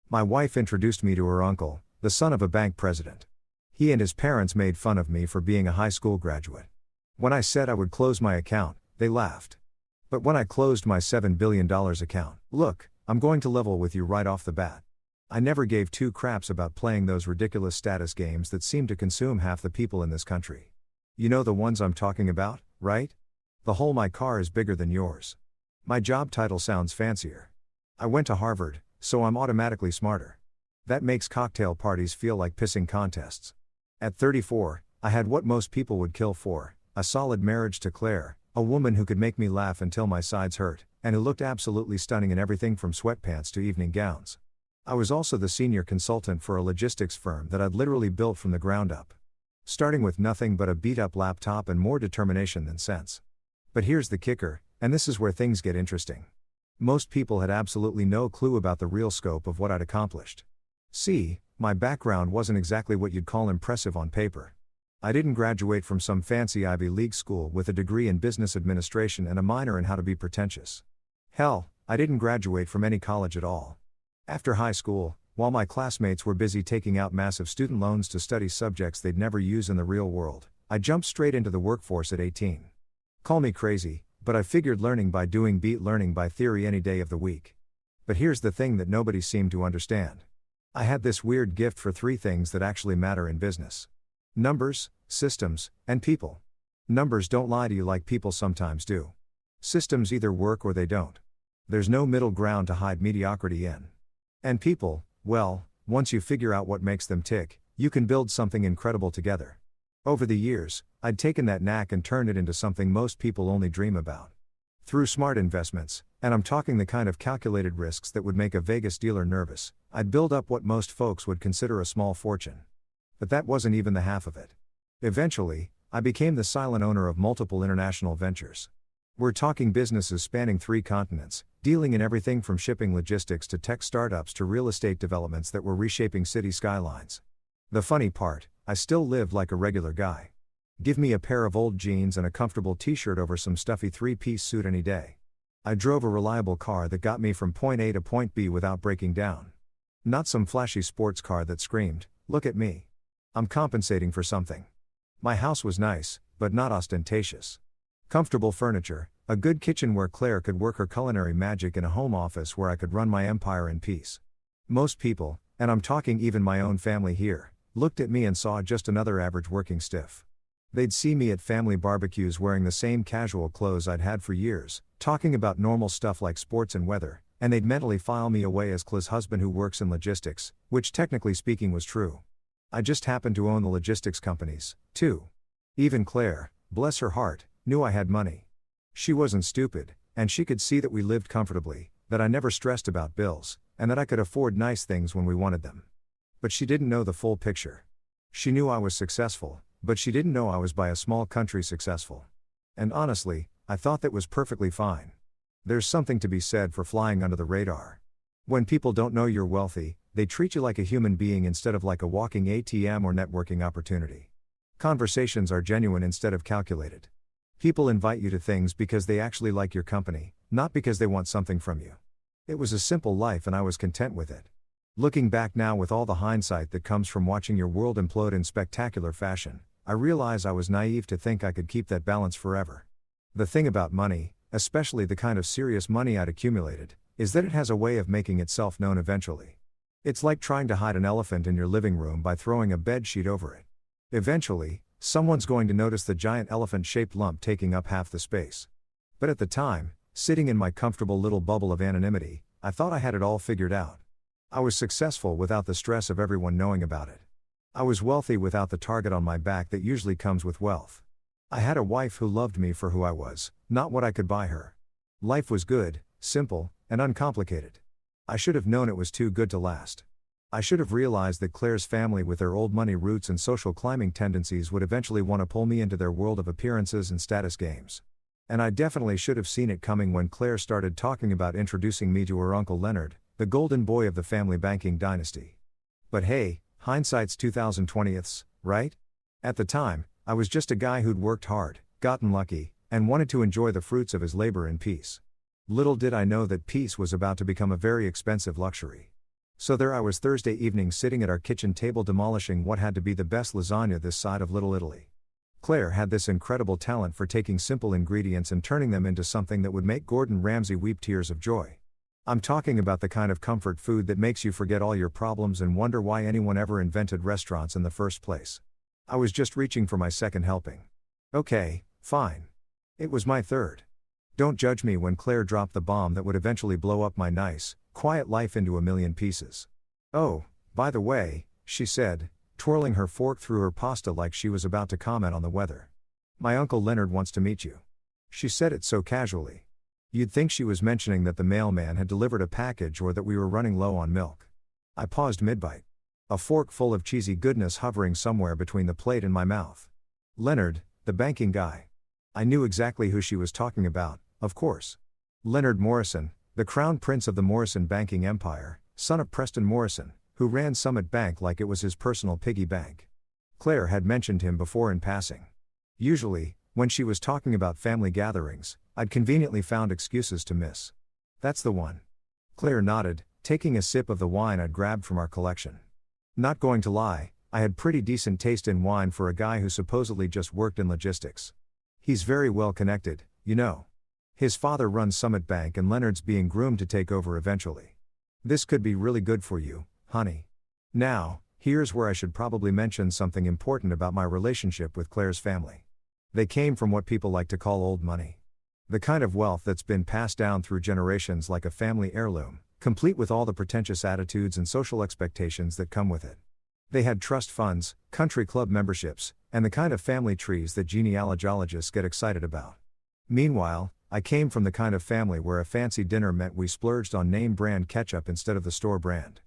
My wife introduced me to her uncle, the son of a bank president. He and his parents made fun of me for being a high school graduate. When I said I would close my account, they laughed. But when I closed my $7 billion account, look, I'm going to level with you right off the bat. I never gave two craps about playing those ridiculous status games that seem to consume half the people in this country. You know the ones I'm talking about, right? The whole "my car is bigger than yours." My job title sounds fancier. I went to Harvard, so I'm automatically smarter. That makes cocktail parties feel like pissing contests. At 34, I had what most people would kill for, a solid marriage to Claire, a woman who could make me laugh until my sides hurt, and who looked absolutely stunning in everything from sweatpants to evening gowns. I was also the senior consultant for a logistics firm that I'd literally built from the ground up. Starting with nothing but a beat-up laptop and more determination than sense. But here's the kicker, and this is where things get interesting. Most people had absolutely no clue about the real scope of what I'd accomplished. See, my background wasn't exactly what you'd call impressive on paper. I didn't graduate from some fancy Ivy League school with a degree in business administration and a minor in how to be pretentious. Hell, I didn't graduate from any college at all. After high school, while my classmates were busy taking out massive student loans to study subjects they'd never use in the real world, I jumped straight into the workforce at 18. Call me crazy, but I figured learning by doing beat learning by theory any day of the week. But here's the thing that nobody seemed to understand. I had this weird gift for three things that actually matter in business: numbers, systems, and people. Numbers don't lie to you like people sometimes do. Systems either work or they don't. There's no middle ground to hide mediocrity in. And people, well, once you figure out what makes them tick, you can build something incredible together. Over the years, I'd taken that knack and turned it into something most people only dream about. Through smart investments, and I'm talking the kind of calculated risks that would make a Vegas dealer nervous, I'd build up what most folks would consider a small fortune. But that wasn't even the half of it. Eventually, I became the silent owner of multiple international ventures. We're talking businesses spanning 3 continents, dealing in everything from shipping logistics to tech startups to real estate developments that were reshaping city skylines. The funny part, I still lived like a regular guy. Give me a pair of old jeans and a comfortable t-shirt over some stuffy 3-piece suit any day. I drove a reliable car that got me from point A to point B without breaking down. Not some flashy sports car that screamed, "Look at me. I'm compensating for something." My house was nice, but not ostentatious. Comfortable furniture, a good kitchen where Claire could work her culinary magic, and a home office where I could run my empire in peace. Most people, and I'm talking even my own family here, looked at me and saw just another average working stiff. They'd see me at family barbecues wearing the same casual clothes I'd had for years, talking about normal stuff like sports and weather, and they'd mentally file me away as Claire's husband who works in logistics, which technically speaking was true. I just happened to own the logistics companies, too. Even Claire, bless her heart, knew I had money. She wasn't stupid, and she could see that we lived comfortably, that I never stressed about bills, and that I could afford nice things when we wanted them. But she didn't know the full picture. She knew I was successful, but she didn't know I was by a small country successful. And honestly, I thought that was perfectly fine. There's something to be said for flying under the radar. When people don't know you're wealthy, they treat you like a human being instead of like a walking ATM or networking opportunity. Conversations are genuine instead of calculated. People invite you to things because they actually like your company, not because they want something from you. It was a simple life and I was content with it. Looking back now with all the hindsight that comes from watching your world implode in spectacular fashion, I realize I was naive to think I could keep that balance forever. The thing about money, especially the kind of serious money I'd accumulated, is that it has a way of making itself known eventually. It's like trying to hide an elephant in your living room by throwing a bed sheet over it. Eventually, someone's going to notice the giant elephant-shaped lump taking up half the space. But at the time, sitting in my comfortable little bubble of anonymity, I thought I had it all figured out. I was successful without the stress of everyone knowing about it. I was wealthy without the target on my back that usually comes with wealth. I had a wife who loved me for who I was, not what I could buy her. Life was good, simple, and uncomplicated. I should have known it was too good to last. I should have realized that Claire's family with their old money roots and social climbing tendencies would eventually want to pull me into their world of appearances and status games. And I definitely should have seen it coming when Claire started talking about introducing me to her Uncle Leonard, the golden boy of the family banking dynasty. But hey, hindsight's 20/20, right? At the time, I was just a guy who'd worked hard, gotten lucky, and wanted to enjoy the fruits of his labor in peace. Little did I know that peace was about to become a very expensive luxury. So there I was Thursday evening sitting at our kitchen table demolishing what had to be the best lasagna this side of Little Italy. Claire had this incredible talent for taking simple ingredients and turning them into something that would make Gordon Ramsay weep tears of joy. I'm talking about the kind of comfort food that makes you forget all your problems and wonder why anyone ever invented restaurants in the first place. I was just reaching for my second helping. Okay, fine. It was my third. Don't judge me when Claire dropped the bomb that would eventually blow up my nice, quiet life into a million pieces. Oh, by the way, she said, twirling her fork through her pasta like she was about to comment on the weather. My Uncle Leonard wants to meet you. She said it so casually. You'd think she was mentioning that the mailman had delivered a package or that we were running low on milk. I paused mid-bite. A fork full of cheesy goodness hovering somewhere between the plate and my mouth. Leonard, the banking guy. I knew exactly who she was talking about, of course. Leonard Morrison, the crown prince of the Morrison banking empire, son of Preston Morrison, who ran Summit Bank like it was his personal piggy bank. Claire had mentioned him before in passing. Usually, when she was talking about family gatherings, I'd conveniently found excuses to miss. That's the one. Claire nodded, taking a sip of the wine I'd grabbed from our collection. Not going to lie, I had pretty decent taste in wine for a guy who supposedly just worked in logistics. He's very well connected, you know. His father runs Summit Bank and Leonard's being groomed to take over eventually. This could be really good for you, honey. Now, here's where I should probably mention something important about my relationship with Claire's family. They came from what people like to call old money. The kind of wealth that's been passed down through generations like a family heirloom, complete with all the pretentious attitudes and social expectations that come with it. They had trust funds, country club memberships, and the kind of family trees that genealogists get excited about. Meanwhile, I came from the kind of family where a fancy dinner meant we splurged on name brand ketchup instead of the store brand.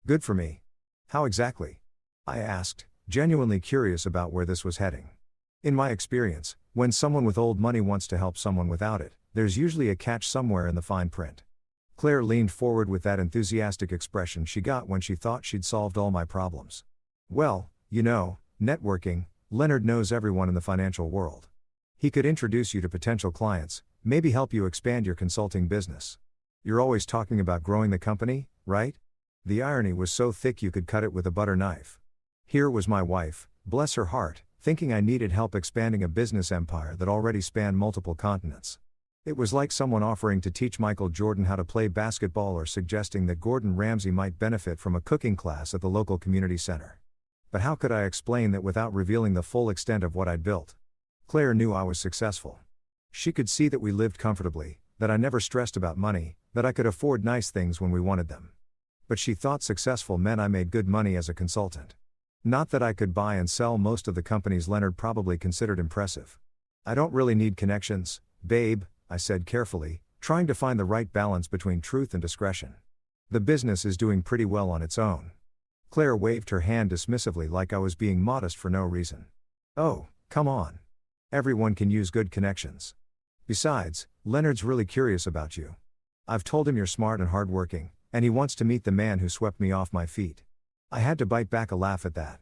Good for me. How exactly? I asked, genuinely curious about where this was heading. In my experience, when someone with old money wants to help someone without it, there's usually a catch somewhere in the fine print. Claire leaned forward with that enthusiastic expression she got when she thought she'd solved all my problems. Well, you know, networking, Leonard knows everyone in the financial world. He could introduce you to potential clients, maybe help you expand your consulting business. You're always talking about growing the company, right? The irony was so thick you could cut it with a butter knife. Here was my wife, bless her heart, thinking I needed help expanding a business empire that already spanned multiple continents. It was like someone offering to teach Michael Jordan how to play basketball or suggesting that Gordon Ramsay might benefit from a cooking class at the local community center. But how could I explain that without revealing the full extent of what I'd built? Claire knew I was successful. She could see that we lived comfortably, that I never stressed about money, that I could afford nice things when we wanted them. But she thought successful meant I made good money as a consultant. Not that I could buy and sell most of the companies Leonard probably considered impressive. I don't really need connections, babe, I said carefully, trying to find the right balance between truth and discretion. The business is doing pretty well on its own. Claire waved her hand dismissively like I was being modest for no reason. Oh, come on. Everyone can use good connections. Besides, Leonard's really curious about you. I've told him you're smart and hardworking, and he wants to meet the man who swept me off my feet. I had to bite back a laugh at that.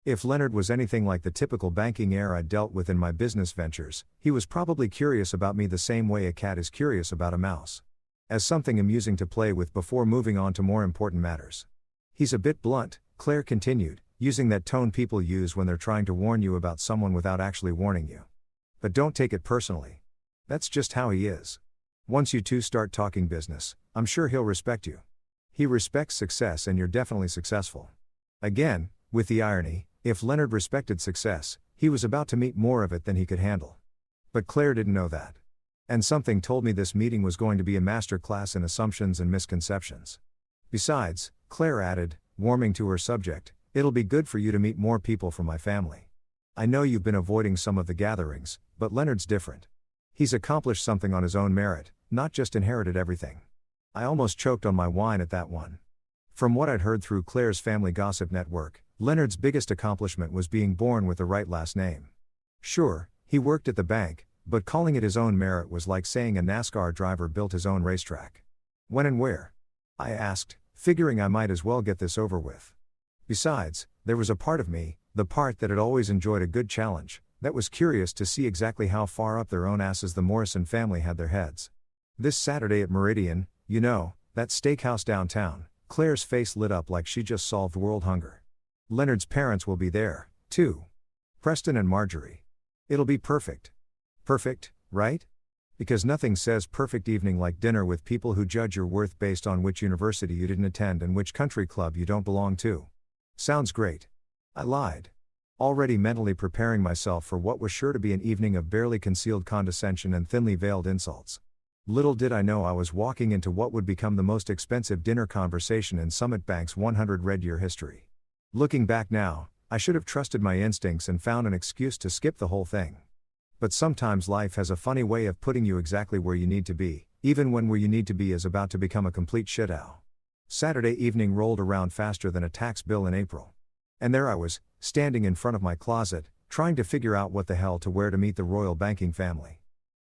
If Leonard was anything like the typical banking heir I'd dealt with in my business ventures, he was probably curious about me the same way a cat is curious about a mouse. As something amusing to play with before moving on to more important matters. He's a bit blunt, Claire continued, using that tone people use when they're trying to warn you about someone without actually warning you. But don't take it personally. That's just how he is. Once you two start talking business, I'm sure he'll respect you. He respects success and you're definitely successful. Again, with the irony, if Leonard respected success, he was about to meet more of it than he could handle. But Claire didn't know that. And something told me this meeting was going to be a master class in assumptions and misconceptions. Besides, Claire added, warming to her subject, it'll be good for you to meet more people from my family. I know you've been avoiding some of the gatherings, but Leonard's different. He's accomplished something on his own merit, not just inherited everything. I almost choked on my wine at that one. From what I'd heard through Claire's family gossip network, Leonard's biggest accomplishment was being born with the right last name. Sure, he worked at the bank, but calling it his own merit was like saying a NASCAR driver built his own racetrack. When and where? I asked, figuring I might as well get this over with. Besides, there was a part of me, the part that had always enjoyed a good challenge, that was curious to see exactly how far up their own asses the Morrison family had their heads. This Saturday at Meridian, you know, that steakhouse downtown, Claire's face lit up like she just solved world hunger. Leonard's parents will be there, too. Preston and Marjorie. It'll be perfect. Perfect, right? Because nothing says perfect evening like dinner with people who judge your worth based on which university you didn't attend and which country club you don't belong to. Sounds great. I lied. Already mentally preparing myself for what was sure to be an evening of barely concealed condescension and thinly veiled insults. Little did I know I was walking into what would become the most expensive dinner conversation in Summit Bank's 100 Red Year history. Looking back now, I should have trusted my instincts and found an excuse to skip the whole thing. But sometimes life has a funny way of putting you exactly where you need to be, even when where you need to be is about to become a complete shit-ow. Saturday evening rolled around faster than a tax bill in April. And there I was, standing in front of my closet, trying to figure out what the hell to wear to meet the royal banking family.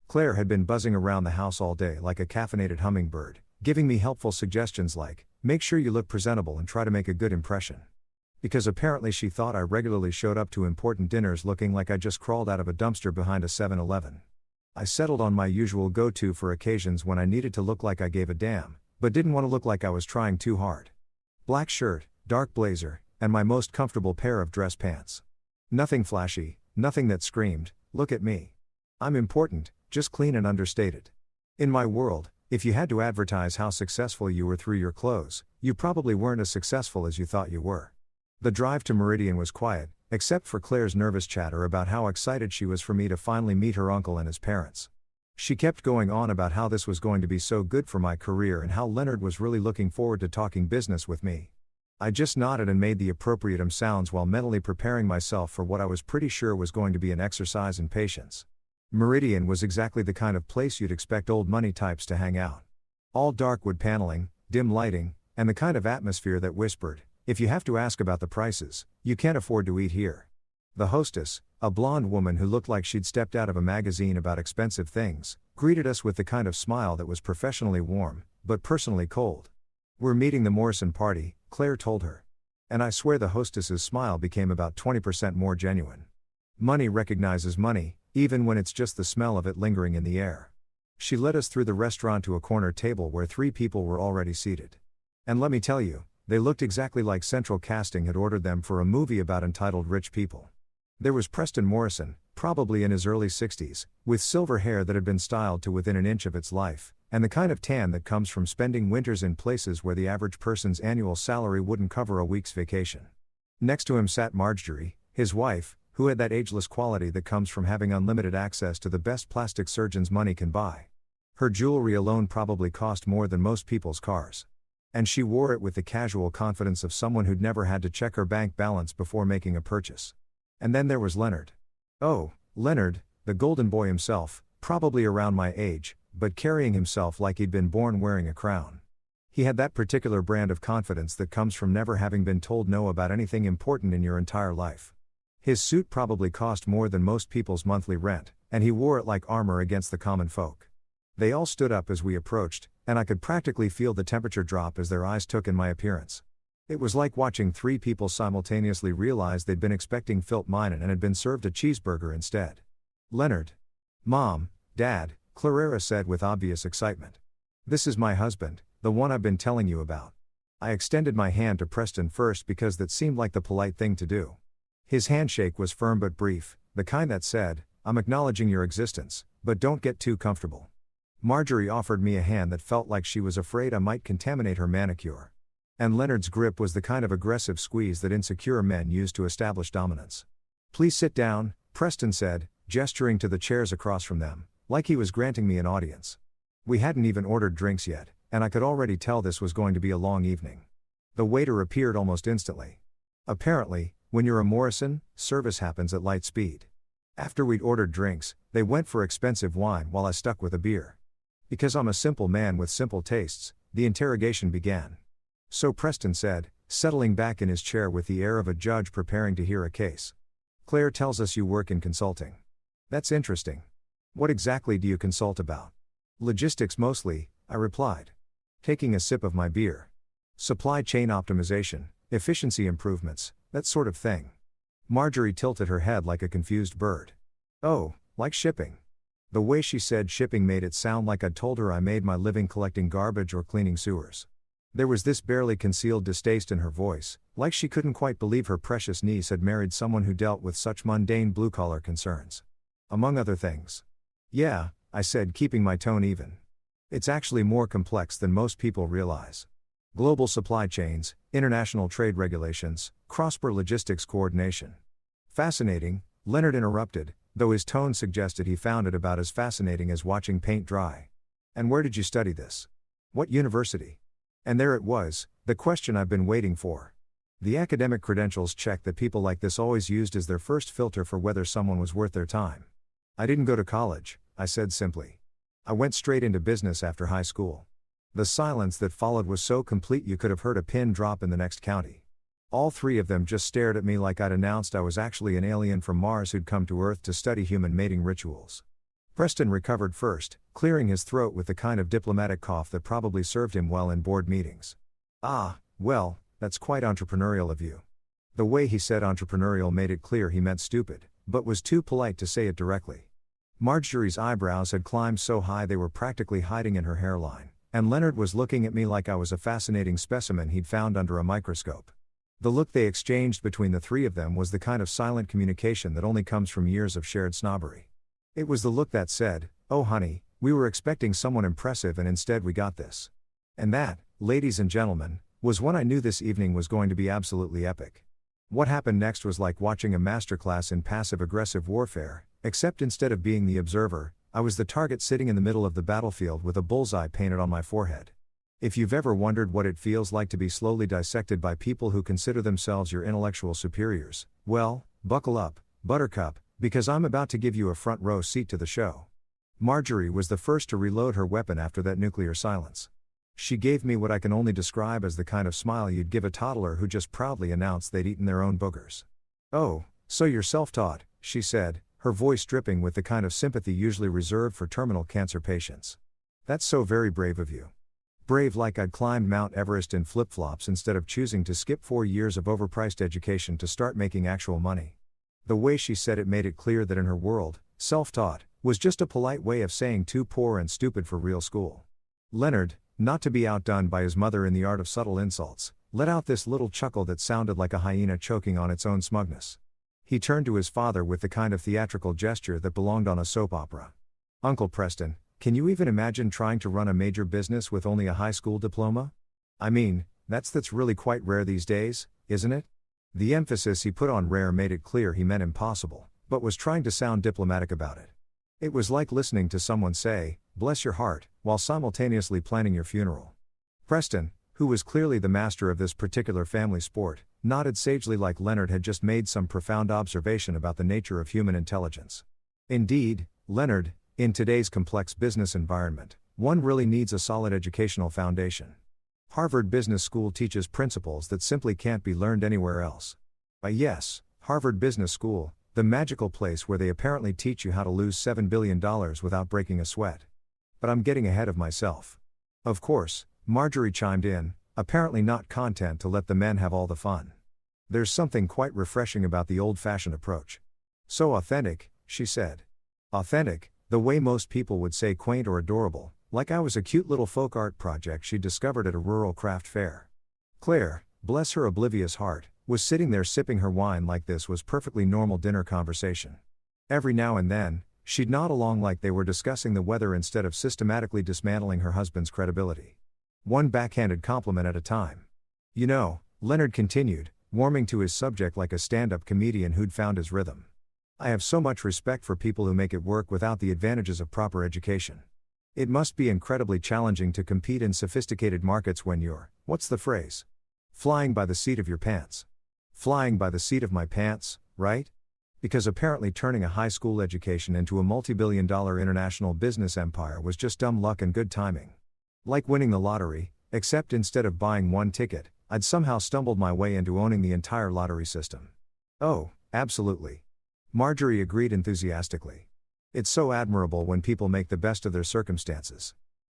Claire had been buzzing around the house all day like a caffeinated hummingbird, giving me helpful suggestions like, make sure you look presentable and try to make a good impression. Because apparently she thought I regularly showed up to important dinners looking like I just crawled out of a dumpster behind a 7-Eleven. I settled on my usual go-to for occasions when I needed to look like I gave a damn, but didn't want to look like I was trying too hard. Black shirt, dark blazer, and my most comfortable pair of dress pants. Nothing flashy, nothing that screamed, look at me. I'm important, just clean and understated. In my world, if you had to advertise how successful you were through your clothes, you probably weren't as successful as you thought you were. The drive to Meridian was quiet, except for Claire's nervous chatter about how excited she was for me to finally meet her uncle and his parents. She kept going on about how this was going to be so good for my career and how Leonard was really looking forward to talking business with me. I just nodded and made the appropriate sounds while mentally preparing myself for what I was pretty sure was going to be an exercise in patience. Meridian was exactly the kind of place you'd expect old money types to hang out. All dark wood paneling, dim lighting, and the kind of atmosphere that whispered, if you have to ask about the prices, you can't afford to eat here. The hostess, a blonde woman who looked like she'd stepped out of a magazine about expensive things, greeted us with the kind of smile that was professionally warm, but personally cold. We're meeting the Morrison party, Claire told her. And I swear the hostess's smile became about 20% more genuine. Money recognizes money, even when it's just the smell of it lingering in the air. She led us through the restaurant to a corner table where 3 people were already seated. And let me tell you, they looked exactly like Central Casting had ordered them for a movie about entitled rich people. There was Preston Morrison, probably in his early 60s, with silver hair that had been styled to within an inch of its life, and the kind of tan that comes from spending winters in places where the average person's annual salary wouldn't cover a week's vacation. Next to him sat Marjorie, his wife, who had that ageless quality that comes from having unlimited access to the best plastic surgeons money can buy. Her jewelry alone probably cost more than most people's cars. And she wore it with the casual confidence of someone who'd never had to check her bank balance before making a purchase. And then there was Leonard. Oh, Leonard, the golden boy himself, probably around my age, but carrying himself like he'd been born wearing a crown. He had that particular brand of confidence that comes from never having been told no about anything important in your entire life. His suit probably cost more than most people's monthly rent, and he wore it like armor against the common folk. They all stood up as we approached, and I could practically feel the temperature drop as their eyes took in my appearance. It was like watching 3 people simultaneously realize they'd been expecting Philip Minen and had been served a cheeseburger instead. Leonard. Mom, Dad, Clarera said with obvious excitement. This is my husband, the one I've been telling you about. I extended my hand to Preston first because that seemed like the polite thing to do. His handshake was firm but brief, the kind that said, I'm acknowledging your existence, but don't get too comfortable. Marjorie offered me a hand that felt like she was afraid I might contaminate her manicure. And Leonard's grip was the kind of aggressive squeeze that insecure men use to establish dominance. Please sit down, Preston said, gesturing to the chairs across from them, like he was granting me an audience. We hadn't even ordered drinks yet, and I could already tell this was going to be a long evening. The waiter appeared almost instantly. Apparently, when you're a Morrison, service happens at light speed. After we'd ordered drinks, they went for expensive wine while I stuck with a beer. Because I'm a simple man with simple tastes, the interrogation began. So Preston said, settling back in his chair with the air of a judge preparing to hear a case. Claire tells us you work in consulting. That's interesting. What exactly do you consult about? Logistics mostly, I replied. Taking a sip of my beer. Supply chain optimization, efficiency improvements, that sort of thing. Marjorie tilted her head like a confused bird. Oh, like shipping. The way she said shipping made it sound like I'd told her I made my living collecting garbage or cleaning sewers. There was this barely concealed distaste in her voice, like she couldn't quite believe her precious niece had married someone who dealt with such mundane blue-collar concerns. Among other things. Yeah, I said, keeping my tone even. It's actually more complex than most people realize. Global supply chains, international trade regulations, cross-border logistics coordination. Fascinating, Leonard interrupted, though his tone suggested he found it about as fascinating as watching paint dry. And where did you study this? What university? And there it was, the question I've been waiting for. The academic credentials check that people like this always used as their first filter for whether someone was worth their time. I didn't go to college, I said simply. I went straight into business after high school. The silence that followed was so complete you could have heard a pin drop in the next county. All three of them just stared at me like I'd announced I was actually an alien from Mars who'd come to Earth to study human mating rituals. Preston recovered first, clearing his throat with the kind of diplomatic cough that probably served him well in board meetings. Ah, well, that's quite entrepreneurial of you. The way he said entrepreneurial made it clear he meant stupid, but was too polite to say it directly. Marjorie's eyebrows had climbed so high they were practically hiding in her hairline, and Leonard was looking at me like I was a fascinating specimen he'd found under a microscope. The look they exchanged between the three of them was the kind of silent communication that only comes from years of shared snobbery. It was the look that said, "Oh honey, we were expecting someone impressive and instead we got this." And that, ladies and gentlemen, was when I knew this evening was going to be absolutely epic. What happened next was like watching a masterclass in passive-aggressive warfare, except instead of being the observer, I was the target sitting in the middle of the battlefield with a bullseye painted on my forehead. If you've ever wondered what it feels like to be slowly dissected by people who consider themselves your intellectual superiors, well, buckle up, Buttercup, because I'm about to give you a front row seat to the show. Marjorie was the first to reload her weapon after that nuclear silence. She gave me what I can only describe as the kind of smile you'd give a toddler who just proudly announced they'd eaten their own boogers. "Oh, so you're self-taught," she said, her voice dripping with the kind of sympathy usually reserved for terminal cancer patients. "That's so very brave of you." Brave like I'd climbed Mount Everest in flip-flops instead of choosing to skip 4 years of overpriced education to start making actual money. The way she said it made it clear that in her world, self-taught was just a polite way of saying too poor and stupid for real school. Leonard, not to be outdone by his mother in the art of subtle insults, let out this little chuckle that sounded like a hyena choking on its own smugness. He turned to his father with the kind of theatrical gesture that belonged on a soap opera. "Uncle Preston, can you even imagine trying to run a major business with only a high school diploma? I mean, that's really quite rare these days, isn't it?" The emphasis he put on rare made it clear he meant impossible, but was trying to sound diplomatic about it. It was like listening to someone say, "Bless your heart," while simultaneously planning your funeral. Preston, who was clearly the master of this particular family sport, nodded sagely like Leonard had just made some profound observation about the nature of human intelligence. Indeed, Leonard, in today's complex business environment, one really needs a solid educational foundation. Harvard Business School teaches principles that simply can't be learned anywhere else. Yes, Harvard Business School, the magical place where they apparently teach you how to lose $7 billion without breaking a sweat. But I'm getting ahead of myself. Of course, Marjorie chimed in, apparently not content to let the men have all the fun. "There's something quite refreshing about the old-fashioned approach. So authentic," she said. Authentic, the way most people would say quaint or adorable, like I was a cute little folk art project she discovered at a rural craft fair. Claire, bless her oblivious heart, was sitting there sipping her wine like this was perfectly normal dinner conversation. Every now and then, she'd nod along like they were discussing the weather instead of systematically dismantling her husband's credibility. One backhanded compliment at a time. "You know," Leonard continued, warming to his subject like a stand-up comedian who'd found his rhythm, "I have so much respect for people who make it work without the advantages of proper education. It must be incredibly challenging to compete in sophisticated markets when you're, what's the phrase? Flying by the seat of your pants. Flying by the seat of my pants, right? Because apparently turning a high school education into a multi-billion-dollar international business empire was just dumb luck and good timing. Like winning the lottery, except instead of buying one ticket, I'd somehow stumbled my way into owning the entire lottery system." "Oh, absolutely." Marjorie agreed enthusiastically. "It's so admirable when people make the best of their circumstances.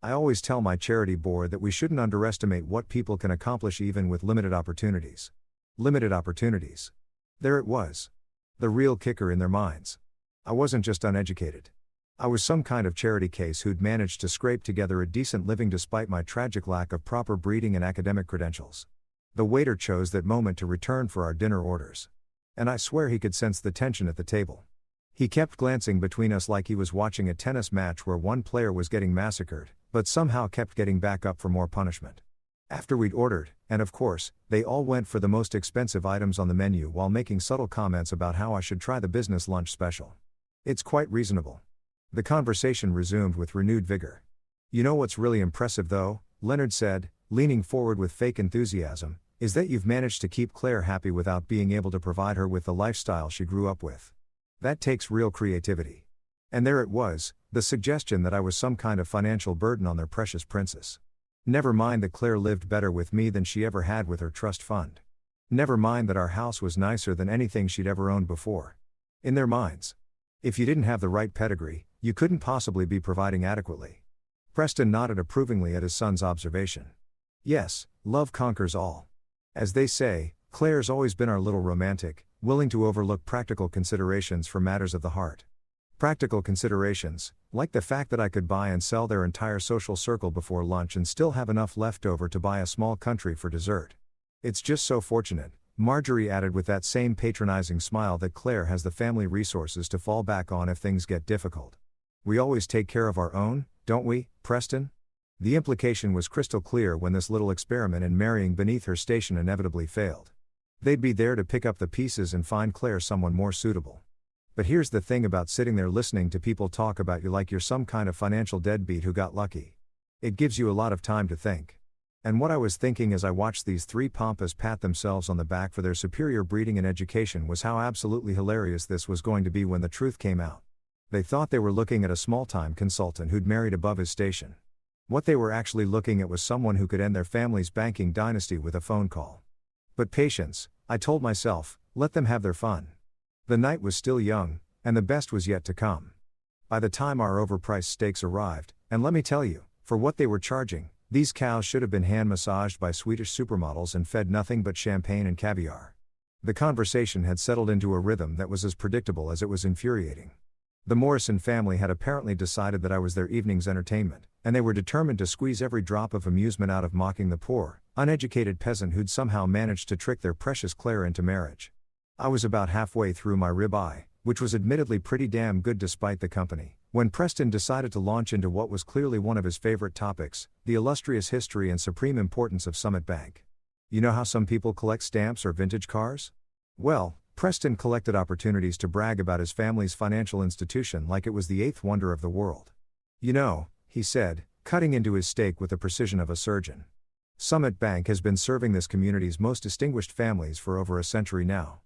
I always tell my charity board that we shouldn't underestimate what people can accomplish even with limited opportunities." Limited opportunities. There it was. The real kicker in their minds. I wasn't just uneducated. I was some kind of charity case who'd managed to scrape together a decent living despite my tragic lack of proper breeding and academic credentials. The waiter chose that moment to return for our dinner orders. And I swear he could sense the tension at the table. He kept glancing between us like he was watching a tennis match where one player was getting massacred, but somehow kept getting back up for more punishment. After we'd ordered, and of course, they all went for the most expensive items on the menu while making subtle comments about how I should try the business lunch special. It's quite reasonable. The conversation resumed with renewed vigor. You know what's really impressive though, Leonard said, leaning forward with fake enthusiasm, is that you've managed to keep Claire happy without being able to provide her with the lifestyle she grew up with. That takes real creativity. And there it was, the suggestion that I was some kind of financial burden on their precious princess. Never mind that Claire lived better with me than she ever had with her trust fund. Never mind that our house was nicer than anything she'd ever owned before. In their minds. If you didn't have the right pedigree, you couldn't possibly be providing adequately. Preston nodded approvingly at his son's observation. Yes, love conquers all. As they say, Claire's always been our little romantic, willing to overlook practical considerations for matters of the heart. Practical considerations, like the fact that I could buy and sell their entire social circle before lunch and still have enough left over to buy a small country for dessert. It's just so fortunate, Marjorie added with that same patronizing smile, that Claire has the family resources to fall back on if things get difficult. We always take care of our own, don't we, Preston? The implication was crystal clear when this little experiment in marrying beneath her station inevitably failed. They'd be there to pick up the pieces and find Claire someone more suitable. But here's the thing about sitting there listening to people talk about you like you're some kind of financial deadbeat who got lucky. It gives you a lot of time to think. And what I was thinking as I watched these three pampas pat themselves on the back for their superior breeding and education was how absolutely hilarious this was going to be when the truth came out. They thought they were looking at a small-time consultant who'd married above his station. What they were actually looking at was someone who could end their family's banking dynasty with a phone call. But patience, I told myself, let them have their fun. The night was still young, and the best was yet to come. By the time our overpriced steaks arrived, and let me tell you, for what they were charging, these cows should have been hand-massaged by Swedish supermodels and fed nothing but champagne and caviar. The conversation had settled into a rhythm that was as predictable as it was infuriating. The Morrison family had apparently decided that I was their evening's entertainment, and they were determined to squeeze every drop of amusement out of mocking the poor, uneducated peasant who'd somehow managed to trick their precious Claire into marriage. I was about halfway through my ribeye, which was admittedly pretty damn good despite the company, when Preston decided to launch into what was clearly one of his favorite topics, the illustrious history and supreme importance of Summit Bank. You know how some people collect stamps or vintage cars? Well, Preston collected opportunities to brag about his family's financial institution like it was the eighth wonder of the world. You know, he said, cutting into his steak with the precision of a surgeon. Summit Bank has been serving this community's most distinguished families for over a century now.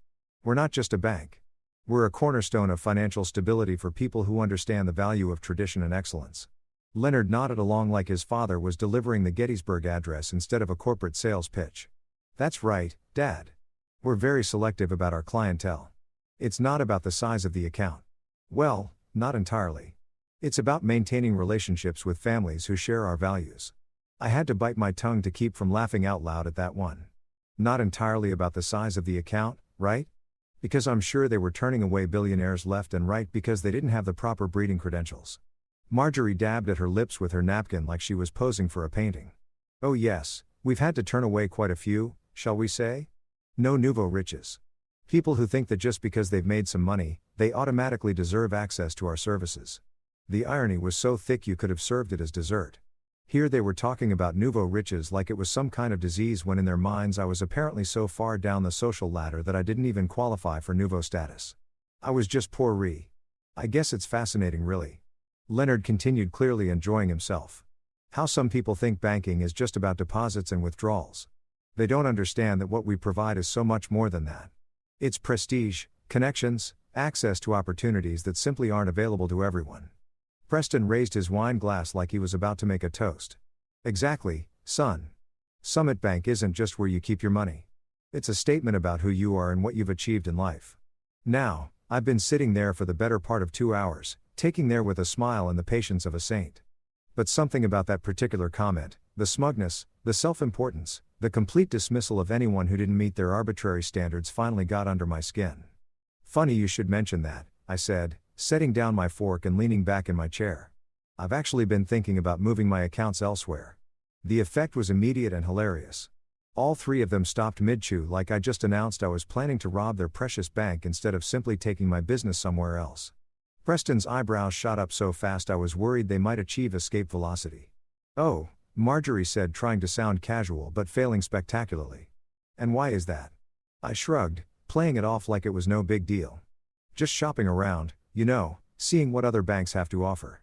We're not just a bank. We're a cornerstone of financial stability for people who understand the value of tradition and excellence. Leonard nodded along like his father was delivering the Gettysburg Address instead of a corporate sales pitch. That's right, Dad. We're very selective about our clientele. It's not about the size of the account. Well, not entirely. It's about maintaining relationships with families who share our values. I had to bite my tongue to keep from laughing out loud at that one. Not entirely about the size of the account, right? Because I'm sure they were turning away billionaires left and right because they didn't have the proper breeding credentials. Marjorie dabbed at her lips with her napkin like she was posing for a painting. Oh yes, we've had to turn away quite a few, shall we say? No nouveau riches. People who think that just because they've made some money, they automatically deserve access to our services. The irony was so thick you could have served it as dessert. Here they were talking about nouveau riches like it was some kind of disease when in their minds I was apparently so far down the social ladder that I didn't even qualify for nouveau status. I was just poor-re. I guess it's fascinating really. Leonard continued, clearly enjoying himself. How some people think banking is just about deposits and withdrawals. They don't understand that what we provide is so much more than that. It's prestige, connections, access to opportunities that simply aren't available to everyone. Preston raised his wine glass like he was about to make a toast. Exactly, son. Summit Bank isn't just where you keep your money. It's a statement about who you are and what you've achieved in life. Now, I've been sitting there for the better part of 2 hours, taking there with a smile and the patience of a saint. But something about that particular comment, the smugness, the self-importance, the complete dismissal of anyone who didn't meet their arbitrary standards finally got under my skin. Funny you should mention that, I said, setting down my fork and leaning back in my chair. I've actually been thinking about moving my accounts elsewhere. The effect was immediate and hilarious. All three of them stopped mid-chew like I just announced I was planning to rob their precious bank instead of simply taking my business somewhere else. Preston's eyebrows shot up so fast I was worried they might achieve escape velocity. "Oh," Marjorie said, trying to sound casual but failing spectacularly. "And why is that?" I shrugged, playing it off like it was no big deal. "Just shopping around, seeing what other banks have to offer.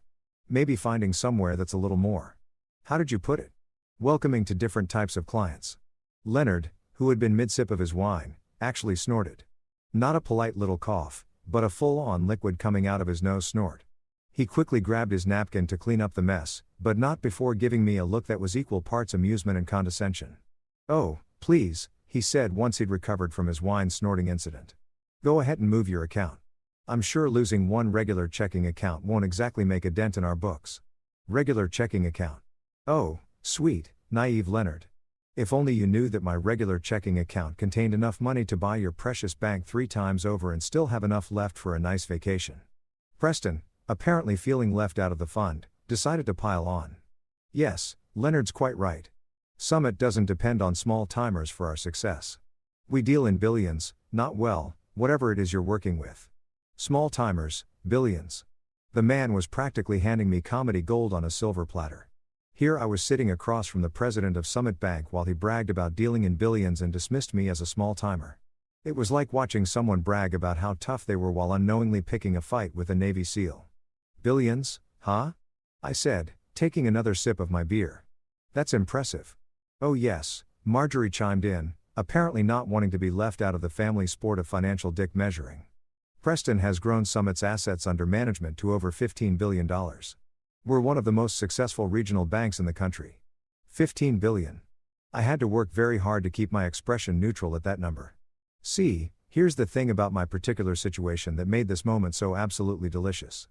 Maybe finding somewhere that's a little more, how did you put it, welcoming to different types of clients." Leonard, who had been mid-sip of his wine, actually snorted. Not a polite little cough, but a full-on liquid coming out of his nose snort. He quickly grabbed his napkin to clean up the mess, but not before giving me a look that was equal parts amusement and condescension. "Oh, please," he said once he'd recovered from his wine snorting incident. "Go ahead and move your account. I'm sure losing one regular checking account won't exactly make a dent in our books." Regular checking account. Oh, sweet, naive Leonard. If only you knew that my regular checking account contained enough money to buy your precious bank 3 times over and still have enough left for a nice vacation. Preston, apparently feeling left out of the fund, decided to pile on. "Yes, Leonard's quite right. Summit doesn't depend on small timers for our success. We deal in billions, not whatever it is you're working with. Small timers, billions." The man was practically handing me comedy gold on a silver platter. Here I was sitting across from the president of Summit Bank while he bragged about dealing in billions and dismissed me as a small timer. It was like watching someone brag about how tough they were while unknowingly picking a fight with a Navy SEAL. "Billions, huh?" I said, taking another sip of my beer. "That's impressive." "Oh yes," Marjorie chimed in, apparently not wanting to be left out of the family sport of financial dick measuring. "Preston has grown Summit's assets under management to over $15 billion. We're one of the most successful regional banks in the country." 15 billion. I had to work very hard to keep my expression neutral at that number. See, here's the thing about my particular situation that made this moment so absolutely delicious.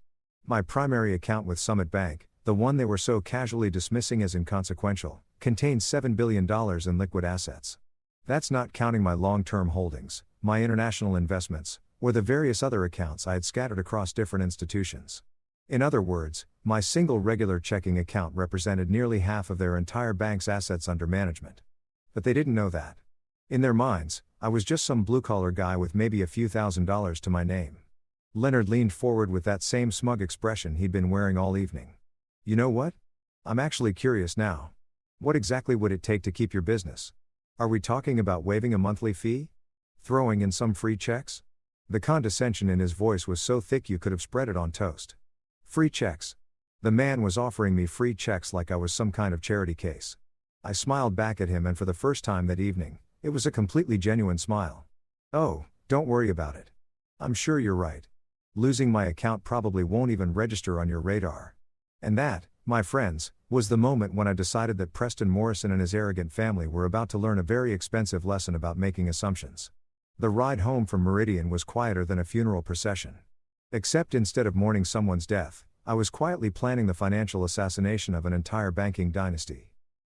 My primary account with Summit Bank, the one they were so casually dismissing as inconsequential, contained $7 billion in liquid assets. That's not counting my long-term holdings, my international investments, or the various other accounts I had scattered across different institutions. In other words, my single regular checking account represented nearly half of their entire bank's assets under management. But they didn't know that. In their minds, I was just some blue-collar guy with maybe a few $1,000s to my name. Leonard leaned forward with that same smug expression he'd been wearing all evening. "You know what? I'm actually curious now. What exactly would it take to keep your business? Are we talking about waiving a monthly fee? Throwing in some free checks?" The condescension in his voice was so thick you could have spread it on toast. Free checks. The man was offering me free checks like I was some kind of charity case. I smiled back at him, and for the first time that evening, it was a completely genuine smile. "Oh, don't worry about it. I'm sure you're right. Losing my account probably won't even register on your radar." And that, my friends, was the moment when I decided that Preston Morrison and his arrogant family were about to learn a very expensive lesson about making assumptions. The ride home from Meridian was quieter than a funeral procession. Except instead of mourning someone's death, I was quietly planning the financial assassination of an entire banking dynasty.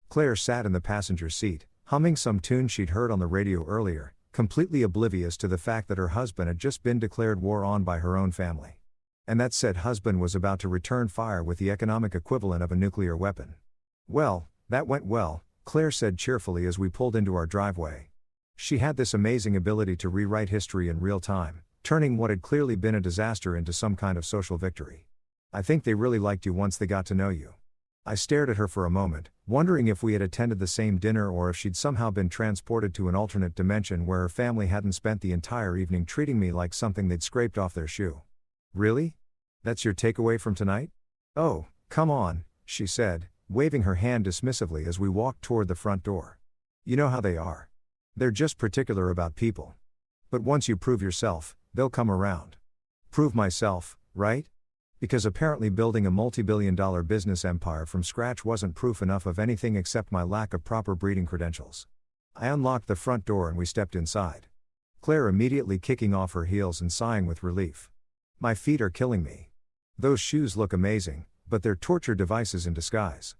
Claire sat in the passenger seat, humming some tune she'd heard on the radio earlier, completely oblivious to the fact that her husband had just been declared war on by her own family. And that said husband was about to return fire with the economic equivalent of a nuclear weapon. "Well, that went well," Claire said cheerfully as we pulled into our driveway. She had this amazing ability to rewrite history in real time, turning what had clearly been a disaster into some kind of social victory. "I think they really liked you once they got to know you." I stared at her for a moment, wondering if we had attended the same dinner or if she'd somehow been transported to an alternate dimension where her family hadn't spent the entire evening treating me like something they'd scraped off their shoe. "Really? That's your takeaway from tonight? Oh, come on," she said, waving her hand dismissively as we walked toward the front door. "You know how they are. They're just particular about people. But once you prove yourself, they'll come around." Prove myself, right? Because apparently building a multi-billion-dollar business empire from scratch wasn't proof enough of anything except my lack of proper breeding credentials. I unlocked the front door and we stepped inside. Claire immediately kicking off her heels and sighing with relief. "My feet are killing me. Those shoes look amazing, but they're torture devices in disguise."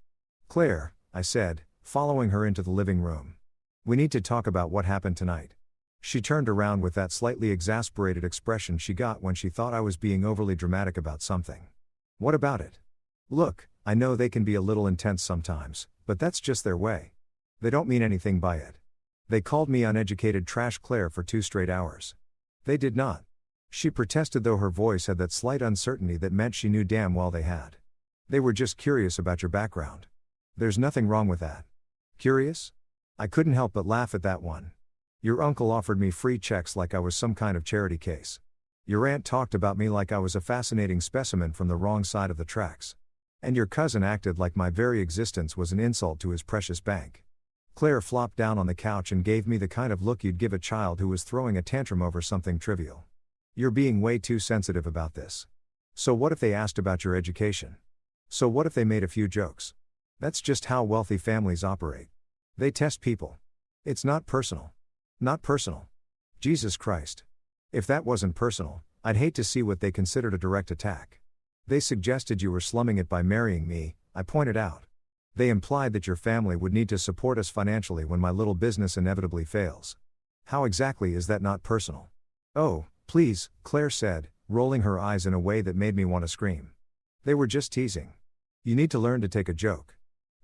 "Claire," I said, following her into the living room. "We need to talk about what happened tonight." She turned around with that slightly exasperated expression she got when she thought I was being overly dramatic about something. What about it? Look, I know they can be a little intense sometimes, but that's just their way. They don't mean anything by it. They called me uneducated trash Claire for 2 straight hours. They did not. She protested, though her voice had that slight uncertainty that meant she knew damn well they had. They were just curious about your background. There's nothing wrong with that. Curious? I couldn't help but laugh at that one. Your uncle offered me free checks like I was some kind of charity case. Your aunt talked about me like I was a fascinating specimen from the wrong side of the tracks. And your cousin acted like my very existence was an insult to his precious bank. Claire flopped down on the couch and gave me the kind of look you'd give a child who was throwing a tantrum over something trivial. You're being way too sensitive about this. So what if they asked about your education? So what if they made a few jokes? That's just how wealthy families operate. They test people. It's not personal. Not personal. Jesus Christ. If that wasn't personal, I'd hate to see what they considered a direct attack. They suggested you were slumming it by marrying me, I pointed out. They implied that your family would need to support us financially when my little business inevitably fails. How exactly is that not personal? Oh, please, Claire said, rolling her eyes in a way that made me want to scream. They were just teasing. You need to learn to take a joke.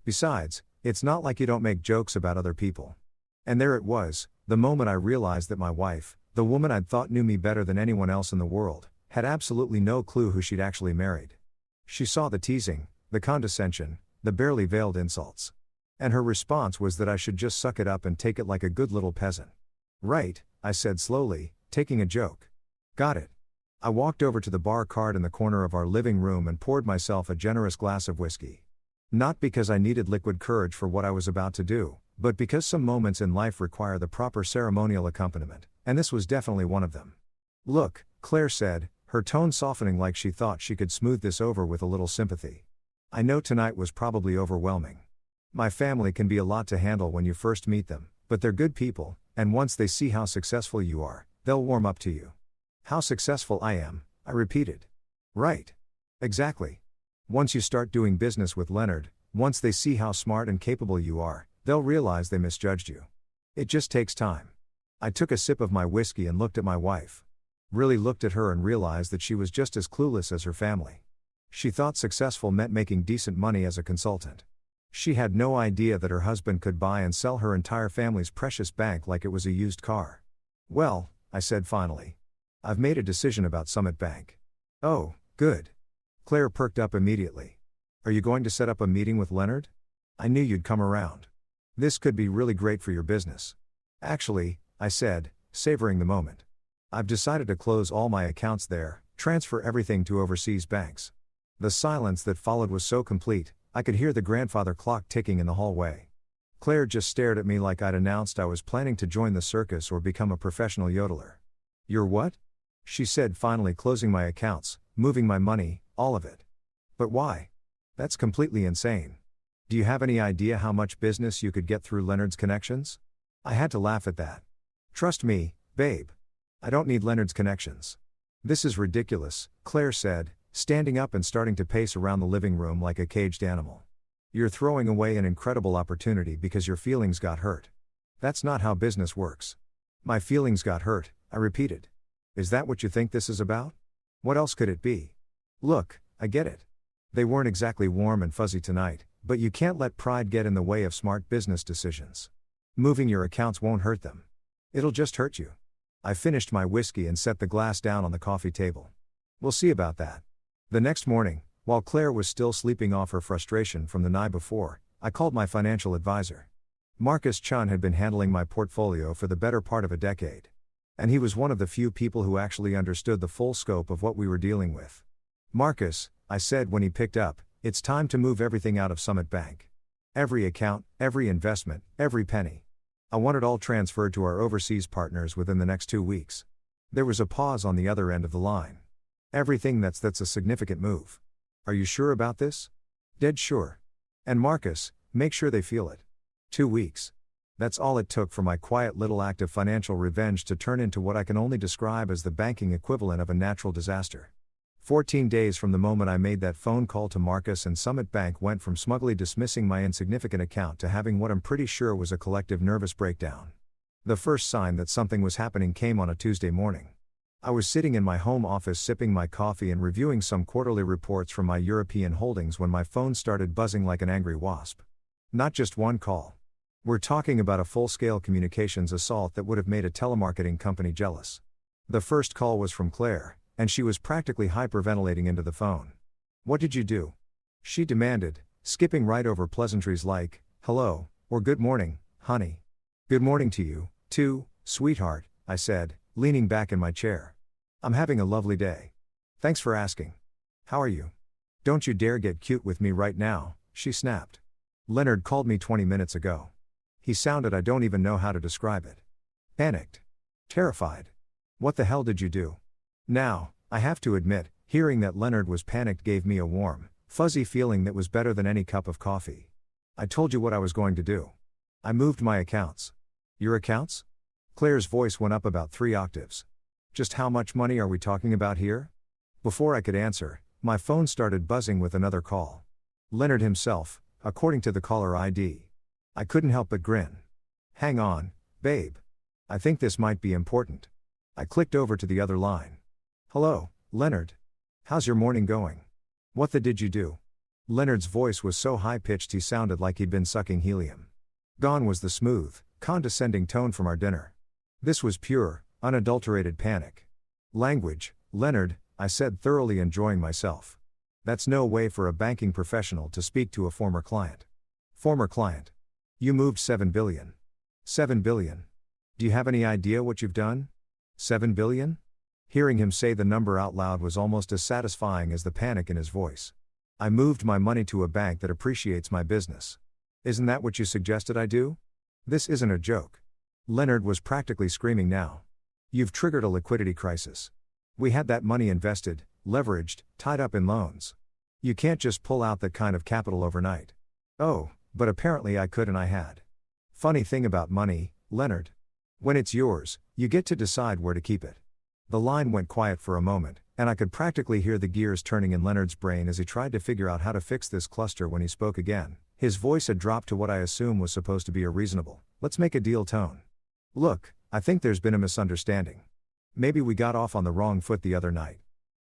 Besides, it's not like you don't make jokes about other people. And there it was, the moment I realized that my wife, the woman I'd thought knew me better than anyone else in the world, had absolutely no clue who she'd actually married. She saw the teasing, the condescension, the barely veiled insults. And her response was that I should just suck it up and take it like a good little peasant. Right, I said slowly, taking a joke. Got it. I walked over to the bar cart in the corner of our living room and poured myself a generous glass of whiskey. Not because I needed liquid courage for what I was about to do, but because some moments in life require the proper ceremonial accompaniment, and this was definitely one of them. Look, Claire said, her tone softening like she thought she could smooth this over with a little sympathy. I know tonight was probably overwhelming. My family can be a lot to handle when you first meet them, but they're good people, and once they see how successful you are, they'll warm up to you. How successful I am, I repeated. Right. Exactly. Once you start doing business with Leonard, once they see how smart and capable you are, they'll realize they misjudged you. It just takes time. I took a sip of my whiskey and looked at my wife. Really looked at her and realized that she was just as clueless as her family. She thought successful meant making decent money as a consultant. She had no idea that her husband could buy and sell her entire family's precious bank like it was a used car. Well, I said finally. I've made a decision about Summit Bank. Oh, good. Claire perked up immediately. Are you going to set up a meeting with Leonard? I knew you'd come around. This could be really great for your business. Actually, I said, savoring the moment. I've decided to close all my accounts there, transfer everything to overseas banks. The silence that followed was so complete, I could hear the grandfather clock ticking in the hallway. Claire just stared at me like I'd announced I was planning to join the circus or become a professional yodeler. You're what? She said, finally closing my accounts, moving my money, all of it. But why? That's completely insane. Do you have any idea how much business you could get through Leonard's connections? I had to laugh at that. Trust me, babe. I don't need Leonard's connections. This is ridiculous, Claire said, standing up and starting to pace around the living room like a caged animal. You're throwing away an incredible opportunity because your feelings got hurt. That's not how business works. My feelings got hurt, I repeated. Is that what you think this is about? What else could it be? Look, I get it. They weren't exactly warm and fuzzy tonight, but you can't let pride get in the way of smart business decisions. Moving your accounts won't hurt them. It'll just hurt you. I finished my whiskey and set the glass down on the coffee table. We'll see about that. The next morning, while Claire was still sleeping off her frustration from the night before, I called my financial advisor. Marcus Chun had been handling my portfolio for the better part of a decade. And he was one of the few people who actually understood the full scope of what we were dealing with. Marcus, I said when he picked up, it's time to move everything out of Summit Bank. Every account, every investment, every penny. I want it all transferred to our overseas partners within the next 2 weeks. There was a pause on the other end of the line. Everything that's a significant move. Are you sure about this? Dead sure. And Marcus, make sure they feel it. 2 weeks. That's all it took for my quiet little act of financial revenge to turn into what I can only describe as the banking equivalent of a natural disaster. 14 days from the moment I made that phone call to Marcus, and Summit Bank went from smugly dismissing my insignificant account to having what I'm pretty sure was a collective nervous breakdown. The first sign that something was happening came on a Tuesday morning. I was sitting in my home office sipping my coffee and reviewing some quarterly reports from my European holdings when my phone started buzzing like an angry wasp. Not just one call. We're talking about a full-scale communications assault that would have made a telemarketing company jealous. The first call was from Claire, and she was practically hyperventilating into the phone. "What did you do?" she demanded, skipping right over pleasantries like, "Hello," or "Good morning, honey." "Good morning to you, too, sweetheart," I said, leaning back in my chair. "I'm having a lovely day. Thanks for asking. How are you?" "Don't you dare get cute with me right now," she snapped. "Leonard called me 20 minutes ago. He sounded, I don't even know how to describe it. Panicked. Terrified. What the hell did you do?" Now, I have to admit, hearing that Leonard was panicked gave me a warm, fuzzy feeling that was better than any cup of coffee. "I told you what I was going to do. I moved my accounts." "Your accounts?" Claire's voice went up about 3 octaves. "Just how much money are we talking about here?" Before I could answer, my phone started buzzing with another call. Leonard himself, according to the caller ID. I couldn't help but grin. "Hang on, babe. I think this might be important." I clicked over to the other line. "Hello, Leonard. How's your morning going? What the did you do?" Leonard's voice was so high-pitched he sounded like he'd been sucking helium. Gone was the smooth, condescending tone from our dinner. This was pure, unadulterated panic. "Language, Leonard," I said, thoroughly enjoying myself. "That's no way for a banking professional to speak to a former client." "Former client? You moved $7 billion. $7 billion. Do you have any idea what you've done? $7 billion? Hearing him say the number out loud was almost as satisfying as the panic in his voice. "I moved my money to a bank that appreciates my business. Isn't that what you suggested I do? This isn't a joke." Leonard was practically screaming now. "You've triggered a liquidity crisis. We had that money invested, leveraged, tied up in loans. You can't just pull out that kind of capital overnight." "Oh, but apparently I could and I had." "Funny thing about money, Leonard. When it's yours, you get to decide where to keep it." The line went quiet for a moment, and I could practically hear the gears turning in Leonard's brain as he tried to figure out how to fix this cluster. When he spoke again, his voice had dropped to what I assume was supposed to be a reasonable, "Let's make a deal" tone. "Look, I think there's been a misunderstanding. Maybe we got off on the wrong foot the other night.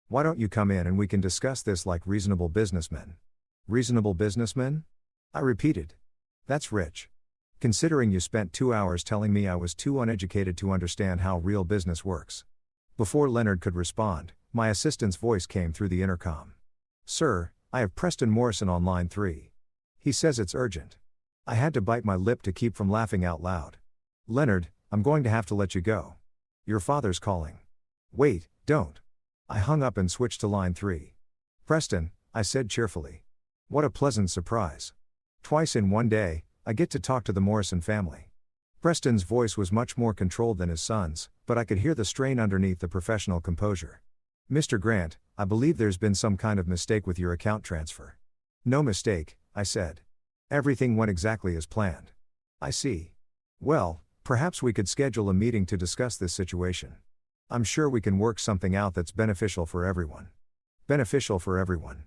Why don't you come in and we can discuss this like reasonable businessmen?" "Reasonable businessmen?" I repeated. "That's rich. Considering you spent 2 hours telling me I was too uneducated to understand how real business works." Before Leonard could respond, my assistant's voice came through the intercom. "Sir, I have Preston Morrison on line 3. He says it's urgent." I had to bite my lip to keep from laughing out loud. "Leonard, I'm going to have to let you go. Your father's calling." "Wait, don't." I hung up and switched to line 3. "Preston," I said cheerfully. "What a pleasant surprise. Twice in one day, I get to talk to the Morrison family." Preston's voice was much more controlled than his son's, but I could hear the strain underneath the professional composure. "Mr. Grant, I believe there's been some kind of mistake with your account transfer." "No mistake," I said. "Everything went exactly as planned." "I see. Well, perhaps we could schedule a meeting to discuss this situation. I'm sure we can work something out that's beneficial for everyone." "Beneficial for everyone."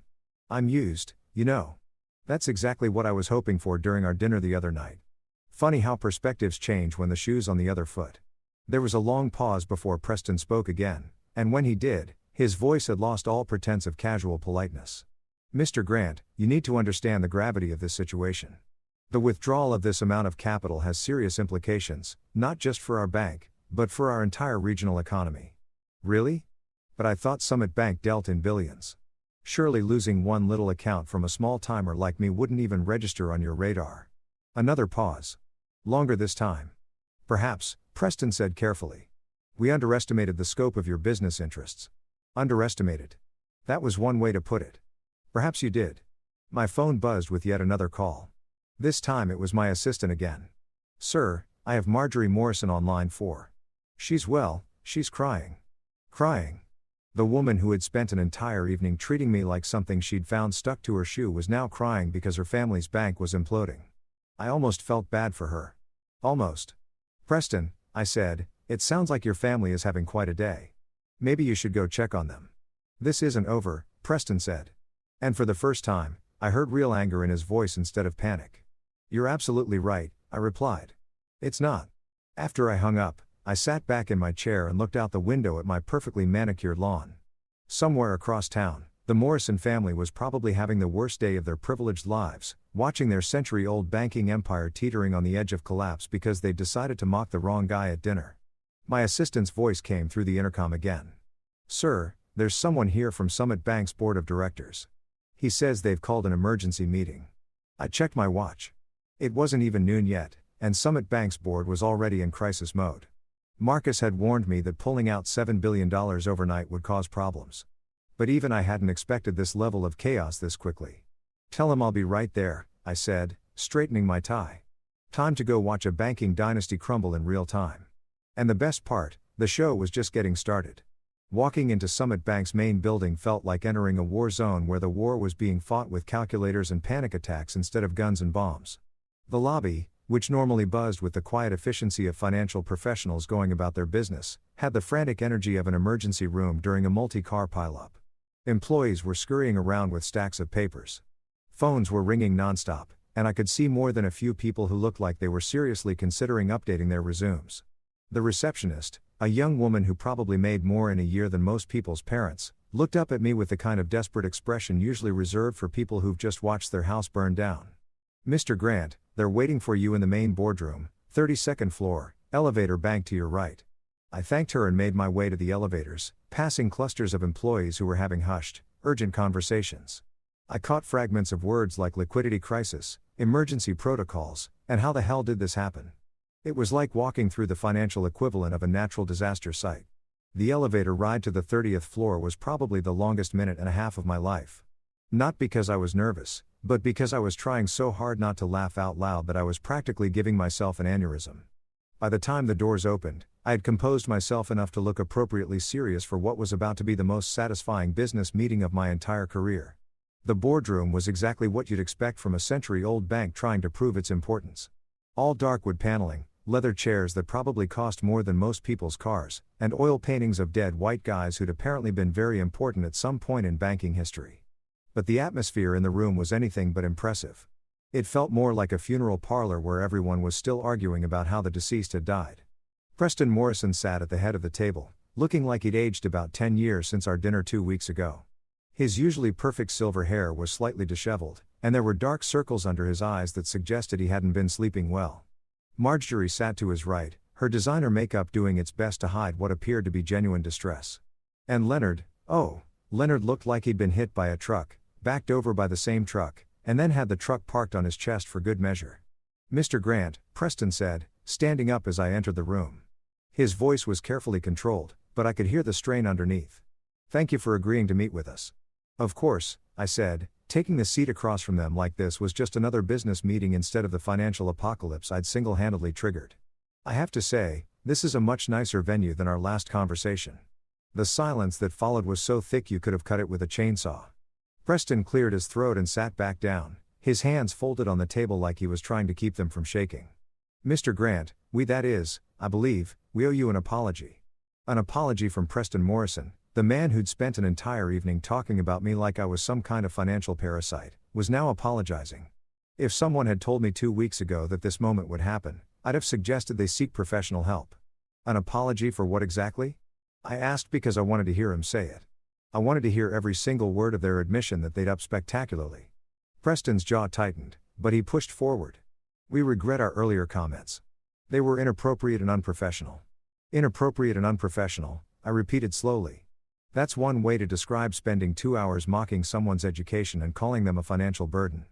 I'm used, you know. That's exactly what I was hoping for during our dinner the other night. Funny how perspectives change when the shoe's on the other foot. There was a long pause before Preston spoke again, and when he did, his voice had lost all pretense of casual politeness. "Mr. Grant, you need to understand the gravity of this situation. The withdrawal of this amount of capital has serious implications, not just for our bank, but for our entire regional economy." "Really? But I thought Summit Bank dealt in billions. Surely losing one little account from a small-timer like me wouldn't even register on your radar." Another pause. "Longer this time. Perhaps," Preston said carefully. "We underestimated the scope of your business interests." "Underestimated?" That was one way to put it. "Perhaps you did." My phone buzzed with yet another call. This time it was my assistant again. "Sir, I have Marjorie Morrison on line 4. She's crying." Crying. The woman who had spent an entire evening treating me like something she'd found stuck to her shoe was now crying because her family's bank was imploding. I almost felt bad for her. Almost. "Preston," I said, "it sounds like your family is having quite a day. Maybe you should go check on them." "This isn't over," Preston said. And for the first time, I heard real anger in his voice instead of panic. "You're absolutely right," I replied. "It's not. After I hung up, I sat back in my chair and looked out the window at my perfectly manicured lawn. Somewhere across town, the Morrison family was probably having the worst day of their privileged lives, watching their century-old banking empire teetering on the edge of collapse because they'd decided to mock the wrong guy at dinner. My assistant's voice came through the intercom again. "Sir, there's someone here from Summit Bank's board of directors. He says they've called an emergency meeting." I checked my watch. It wasn't even noon yet, and Summit Bank's board was already in crisis mode. Marcus had warned me that pulling out $7 billion overnight would cause problems. But even I hadn't expected this level of chaos this quickly. "Tell him I'll be right there," I said, straightening my tie. Time to go watch a banking dynasty crumble in real time. And the best part, the show was just getting started. Walking into Summit Bank's main building felt like entering a war zone where the war was being fought with calculators and panic attacks instead of guns and bombs. The lobby, which normally buzzed with the quiet efficiency of financial professionals going about their business, had the frantic energy of an emergency room during a multi-car pileup. Employees were scurrying around with stacks of papers. Phones were ringing nonstop, and I could see more than a few people who looked like they were seriously considering updating their resumes. The receptionist, a young woman who probably made more in a year than most people's parents, looked up at me with the kind of desperate expression usually reserved for people who've just watched their house burn down. "Mr. Grant, they're waiting for you in the main boardroom, 32nd floor, elevator bank to your right." I thanked her and made my way to the elevators, passing clusters of employees who were having hushed, urgent conversations. I caught fragments of words like liquidity crisis, emergency protocols, and how the hell did this happen? It was like walking through the financial equivalent of a natural disaster site. The elevator ride to the 30th floor was probably the longest minute and a half of my life. Not because I was nervous, but because I was trying so hard not to laugh out loud that I was practically giving myself an aneurysm. By the time the doors opened, I had composed myself enough to look appropriately serious for what was about to be the most satisfying business meeting of my entire career. The boardroom was exactly what you'd expect from a century-old bank trying to prove its importance. All dark wood paneling, leather chairs that probably cost more than most people's cars, and oil paintings of dead white guys who'd apparently been very important at some point in banking history. But the atmosphere in the room was anything but impressive. It felt more like a funeral parlor where everyone was still arguing about how the deceased had died. Preston Morrison sat at the head of the table, looking like he'd aged about 10 years since our dinner 2 weeks ago. His usually perfect silver hair was slightly disheveled, and there were dark circles under his eyes that suggested he hadn't been sleeping well. Marjorie sat to his right, her designer makeup doing its best to hide what appeared to be genuine distress. And Leonard looked like he'd been hit by a truck, backed over by the same truck, and then had the truck parked on his chest for good measure. "Mr. Grant," Preston said, standing up as I entered the room. His voice was carefully controlled, but I could hear the strain underneath. "Thank you for agreeing to meet with us." "Of course," I said, taking the seat across from them like this was just another business meeting instead of the financial apocalypse I'd single-handedly triggered. "I have to say, this is a much nicer venue than our last conversation." The silence that followed was so thick you could have cut it with a chainsaw. Preston cleared his throat and sat back down, his hands folded on the table like he was trying to keep them from shaking. "Mr. Grant, I believe, we owe you an apology." An apology from Preston Morrison, the man who'd spent an entire evening talking about me like I was some kind of financial parasite, was now apologizing. If someone had told me 2 weeks ago that this moment would happen, I'd have suggested they seek professional help. An apology for what exactly? I asked because I wanted to hear him say it. I wanted to hear every single word of their admission that they'd up spectacularly. Preston's jaw tightened, but he pushed forward. "We regret our earlier comments. They were inappropriate and unprofessional." "Inappropriate and unprofessional," I repeated slowly. That's one way to describe spending 2 hours mocking someone's education and calling them a financial burden.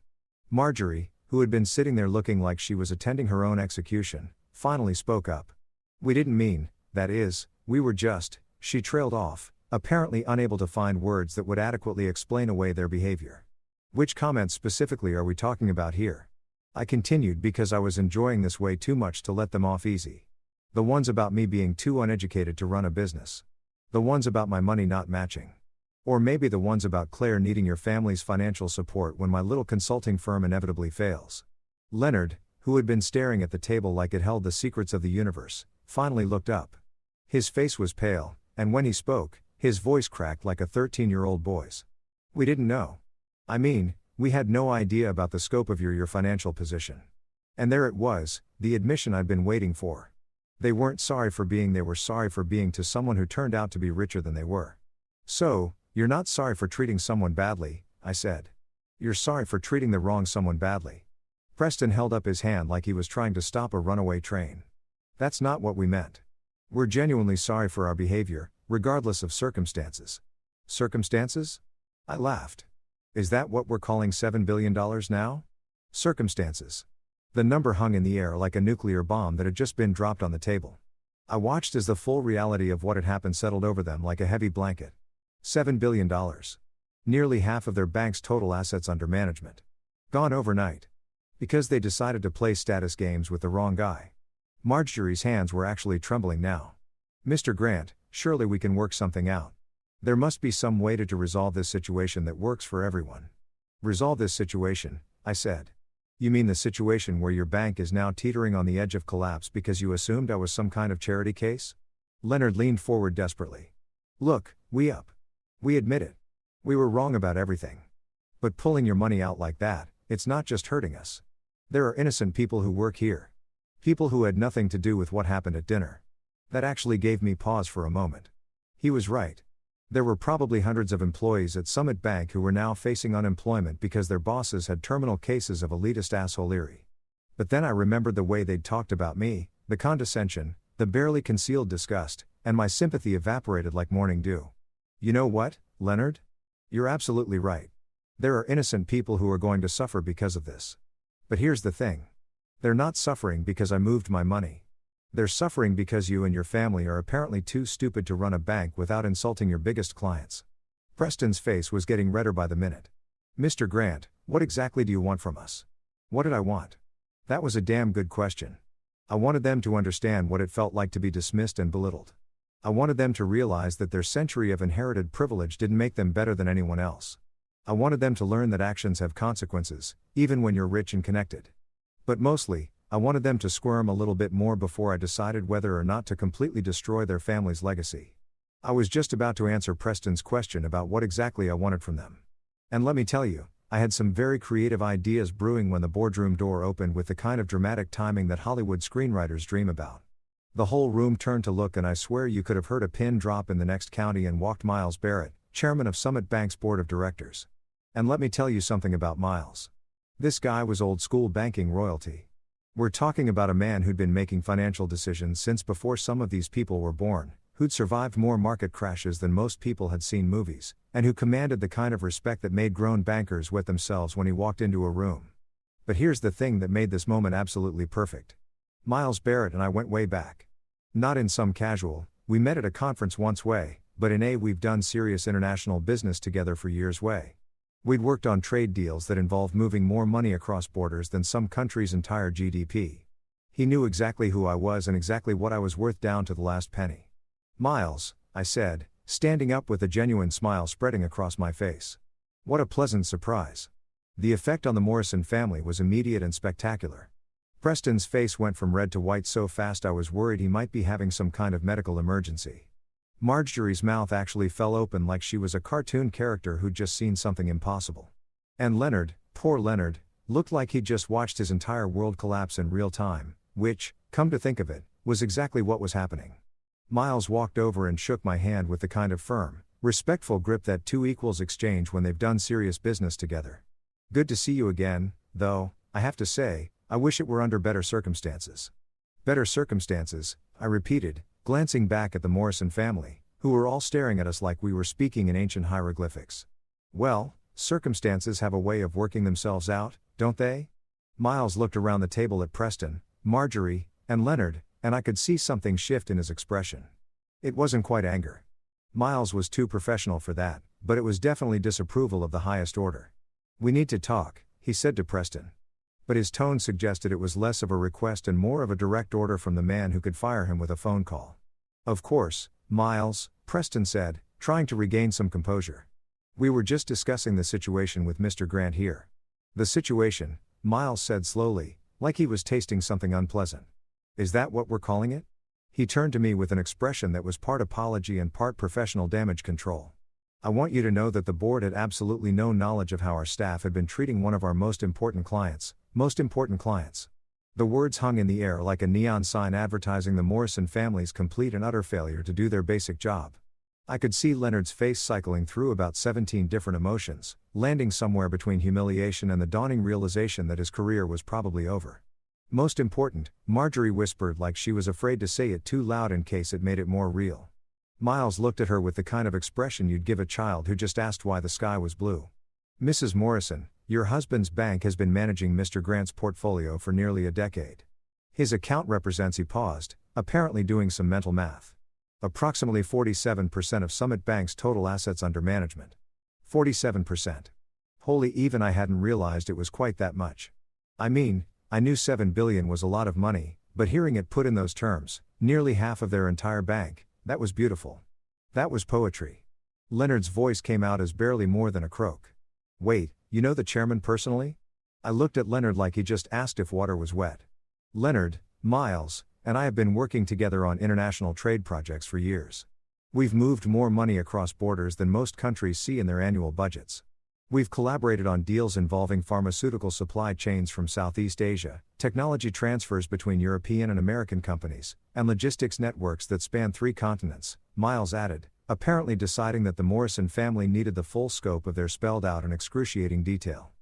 Marjorie, who had been sitting there looking like she was attending her own execution, finally spoke up. "We didn't mean, we were just," she trailed off, apparently unable to find words that would adequately explain away their behavior. "Which comments specifically are we talking about here?" I continued because I was enjoying this way too much to let them off easy. "The ones about me being too uneducated to run a business. The ones about my money not matching. Or maybe the ones about Claire needing your family's financial support when my little consulting firm inevitably fails." Leonard, who had been staring at the table like it held the secrets of the universe, finally looked up. His face was pale, and when he spoke, his voice cracked like a 13-year-old boy's. "We didn't know. We had no idea about the scope of your financial position." And there it was, the admission I'd been waiting for. They weren't sorry for being, they were sorry for being to someone who turned out to be richer than they were. So, you're not sorry for treating someone badly, I said. You're sorry for treating the wrong someone badly. Preston held up his hand like he was trying to stop a runaway train. That's not what we meant. We're genuinely sorry for our behavior, regardless of circumstances. Circumstances? I laughed. Is that what we're calling $7 billion now? Circumstances. The number hung in the air like a nuclear bomb that had just been dropped on the table. I watched as the full reality of what had happened settled over them like a heavy blanket. $7 billion. Nearly half of their bank's total assets under management. Gone overnight. Because they decided to play status games with the wrong guy. Marjorie's hands were actually trembling now. Mr. Grant, surely we can work something out. There must be some way to resolve this situation that works for everyone. Resolve this situation, I said. You mean the situation where your bank is now teetering on the edge of collapse because you assumed I was some kind of charity case? Leonard leaned forward desperately. Look, we admit it. We were wrong about everything. But pulling your money out like that, it's not just hurting us. There are innocent people who work here. People who had nothing to do with what happened at dinner. That actually gave me pause for a moment. He was right. There were probably hundreds of employees at Summit Bank who were now facing unemployment because their bosses had terminal cases of elitist assholery. But then I remembered the way they'd talked about me, the condescension, the barely concealed disgust, and my sympathy evaporated like morning dew. You know what, Leonard? You're absolutely right. There are innocent people who are going to suffer because of this. But here's the thing. They're not suffering because I moved my money. They're suffering because you and your family are apparently too stupid to run a bank without insulting your biggest clients. Preston's face was getting redder by the minute. Mr. Grant, what exactly do you want from us? What did I want? That was a damn good question. I wanted them to understand what it felt like to be dismissed and belittled. I wanted them to realize that their century of inherited privilege didn't make them better than anyone else. I wanted them to learn that actions have consequences, even when you're rich and connected. But mostly, I wanted them to squirm a little bit more before I decided whether or not to completely destroy their family's legacy. I was just about to answer Preston's question about what exactly I wanted from them. And let me tell you, I had some very creative ideas brewing when the boardroom door opened with the kind of dramatic timing that Hollywood screenwriters dream about. The whole room turned to look, and I swear you could have heard a pin drop in the next county, and walked Miles Barrett, chairman of Summit Bank's board of directors. And let me tell you something about Miles. This guy was old school banking royalty. We're talking about a man who'd been making financial decisions since before some of these people were born, who'd survived more market crashes than most people had seen movies, and who commanded the kind of respect that made grown bankers wet themselves when he walked into a room. But here's the thing that made this moment absolutely perfect. Miles Barrett and I went way back. Not in some casual, we met at a conference once way, but in a we've done serious international business together for years way. We'd worked on trade deals that involved moving more money across borders than some countries' entire GDP. He knew exactly who I was and exactly what I was worth down to the last penny. Miles, I said, standing up with a genuine smile spreading across my face. What a pleasant surprise. The effect on the Morrison family was immediate and spectacular. Preston's face went from red to white so fast I was worried he might be having some kind of medical emergency. Marjorie's mouth actually fell open like she was a cartoon character who'd just seen something impossible. And Leonard, poor Leonard, looked like he'd just watched his entire world collapse in real time, which, come to think of it, was exactly what was happening. Miles walked over and shook my hand with the kind of firm, respectful grip that two equals exchange when they've done serious business together. Good to see you again, though, I have to say, I wish it were under better circumstances. Better circumstances, I repeated, glancing back at the Morrison family, who were all staring at us like we were speaking in ancient hieroglyphics. Well, circumstances have a way of working themselves out, don't they? Miles looked around the table at Preston, Marjorie, and Leonard, and I could see something shift in his expression. It wasn't quite anger. Miles was too professional for that, but it was definitely disapproval of the highest order. We need to talk, he said to Preston. But his tone suggested it was less of a request and more of a direct order from the man who could fire him with a phone call. Of course, Miles, Preston said, trying to regain some composure. We were just discussing the situation with Mr. Grant here. The situation, Miles said slowly, like he was tasting something unpleasant. Is that what we're calling it? He turned to me with an expression that was part apology and part professional damage control. I want you to know that the board had absolutely no knowledge of how our staff had been treating one of our most important clients. The words hung in the air like a neon sign advertising the Morrison family's complete and utter failure to do their basic job. I could see Leonard's face cycling through about 17 different emotions, landing somewhere between humiliation and the dawning realization that his career was probably over. Most important, Marjorie whispered like she was afraid to say it too loud in case it made it more real. Miles looked at her with the kind of expression you'd give a child who just asked why the sky was blue. "Mrs. Morrison, your husband's bank has been managing Mr. Grant's portfolio for nearly a decade. His account represents," he paused, apparently doing some mental math, "approximately 47% of Summit Bank's total assets under management." 47%. Holy, even I hadn't realized it was quite that much. I mean, I knew $7 billion was a lot of money, but hearing it put in those terms, nearly half of their entire bank, that was beautiful. That was poetry. Leonard's voice came out as barely more than a croak. "Wait, you know the chairman personally?" I looked at Leonard like he just asked if water was wet. "Leonard, Miles, and I have been working together on international trade projects for years. We've moved more money across borders than most countries see in their annual budgets. We've collaborated on deals involving pharmaceutical supply chains from Southeast Asia, technology transfers between European and American companies, and logistics networks that span 3 continents," Miles added, apparently deciding that the Morrison family needed the full scope of their spelled out and excruciating detail.